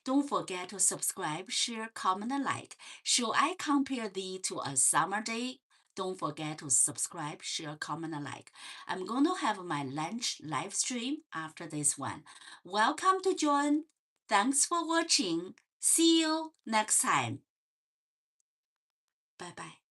Don't forget to subscribe, share, comment, and like. Should I compare thee to a summer day? Don't forget to subscribe, share, comment, and like. I'm going to have my lunch live stream after this one. Welcome to join. Thanks for watching. See you next time. Bye-bye.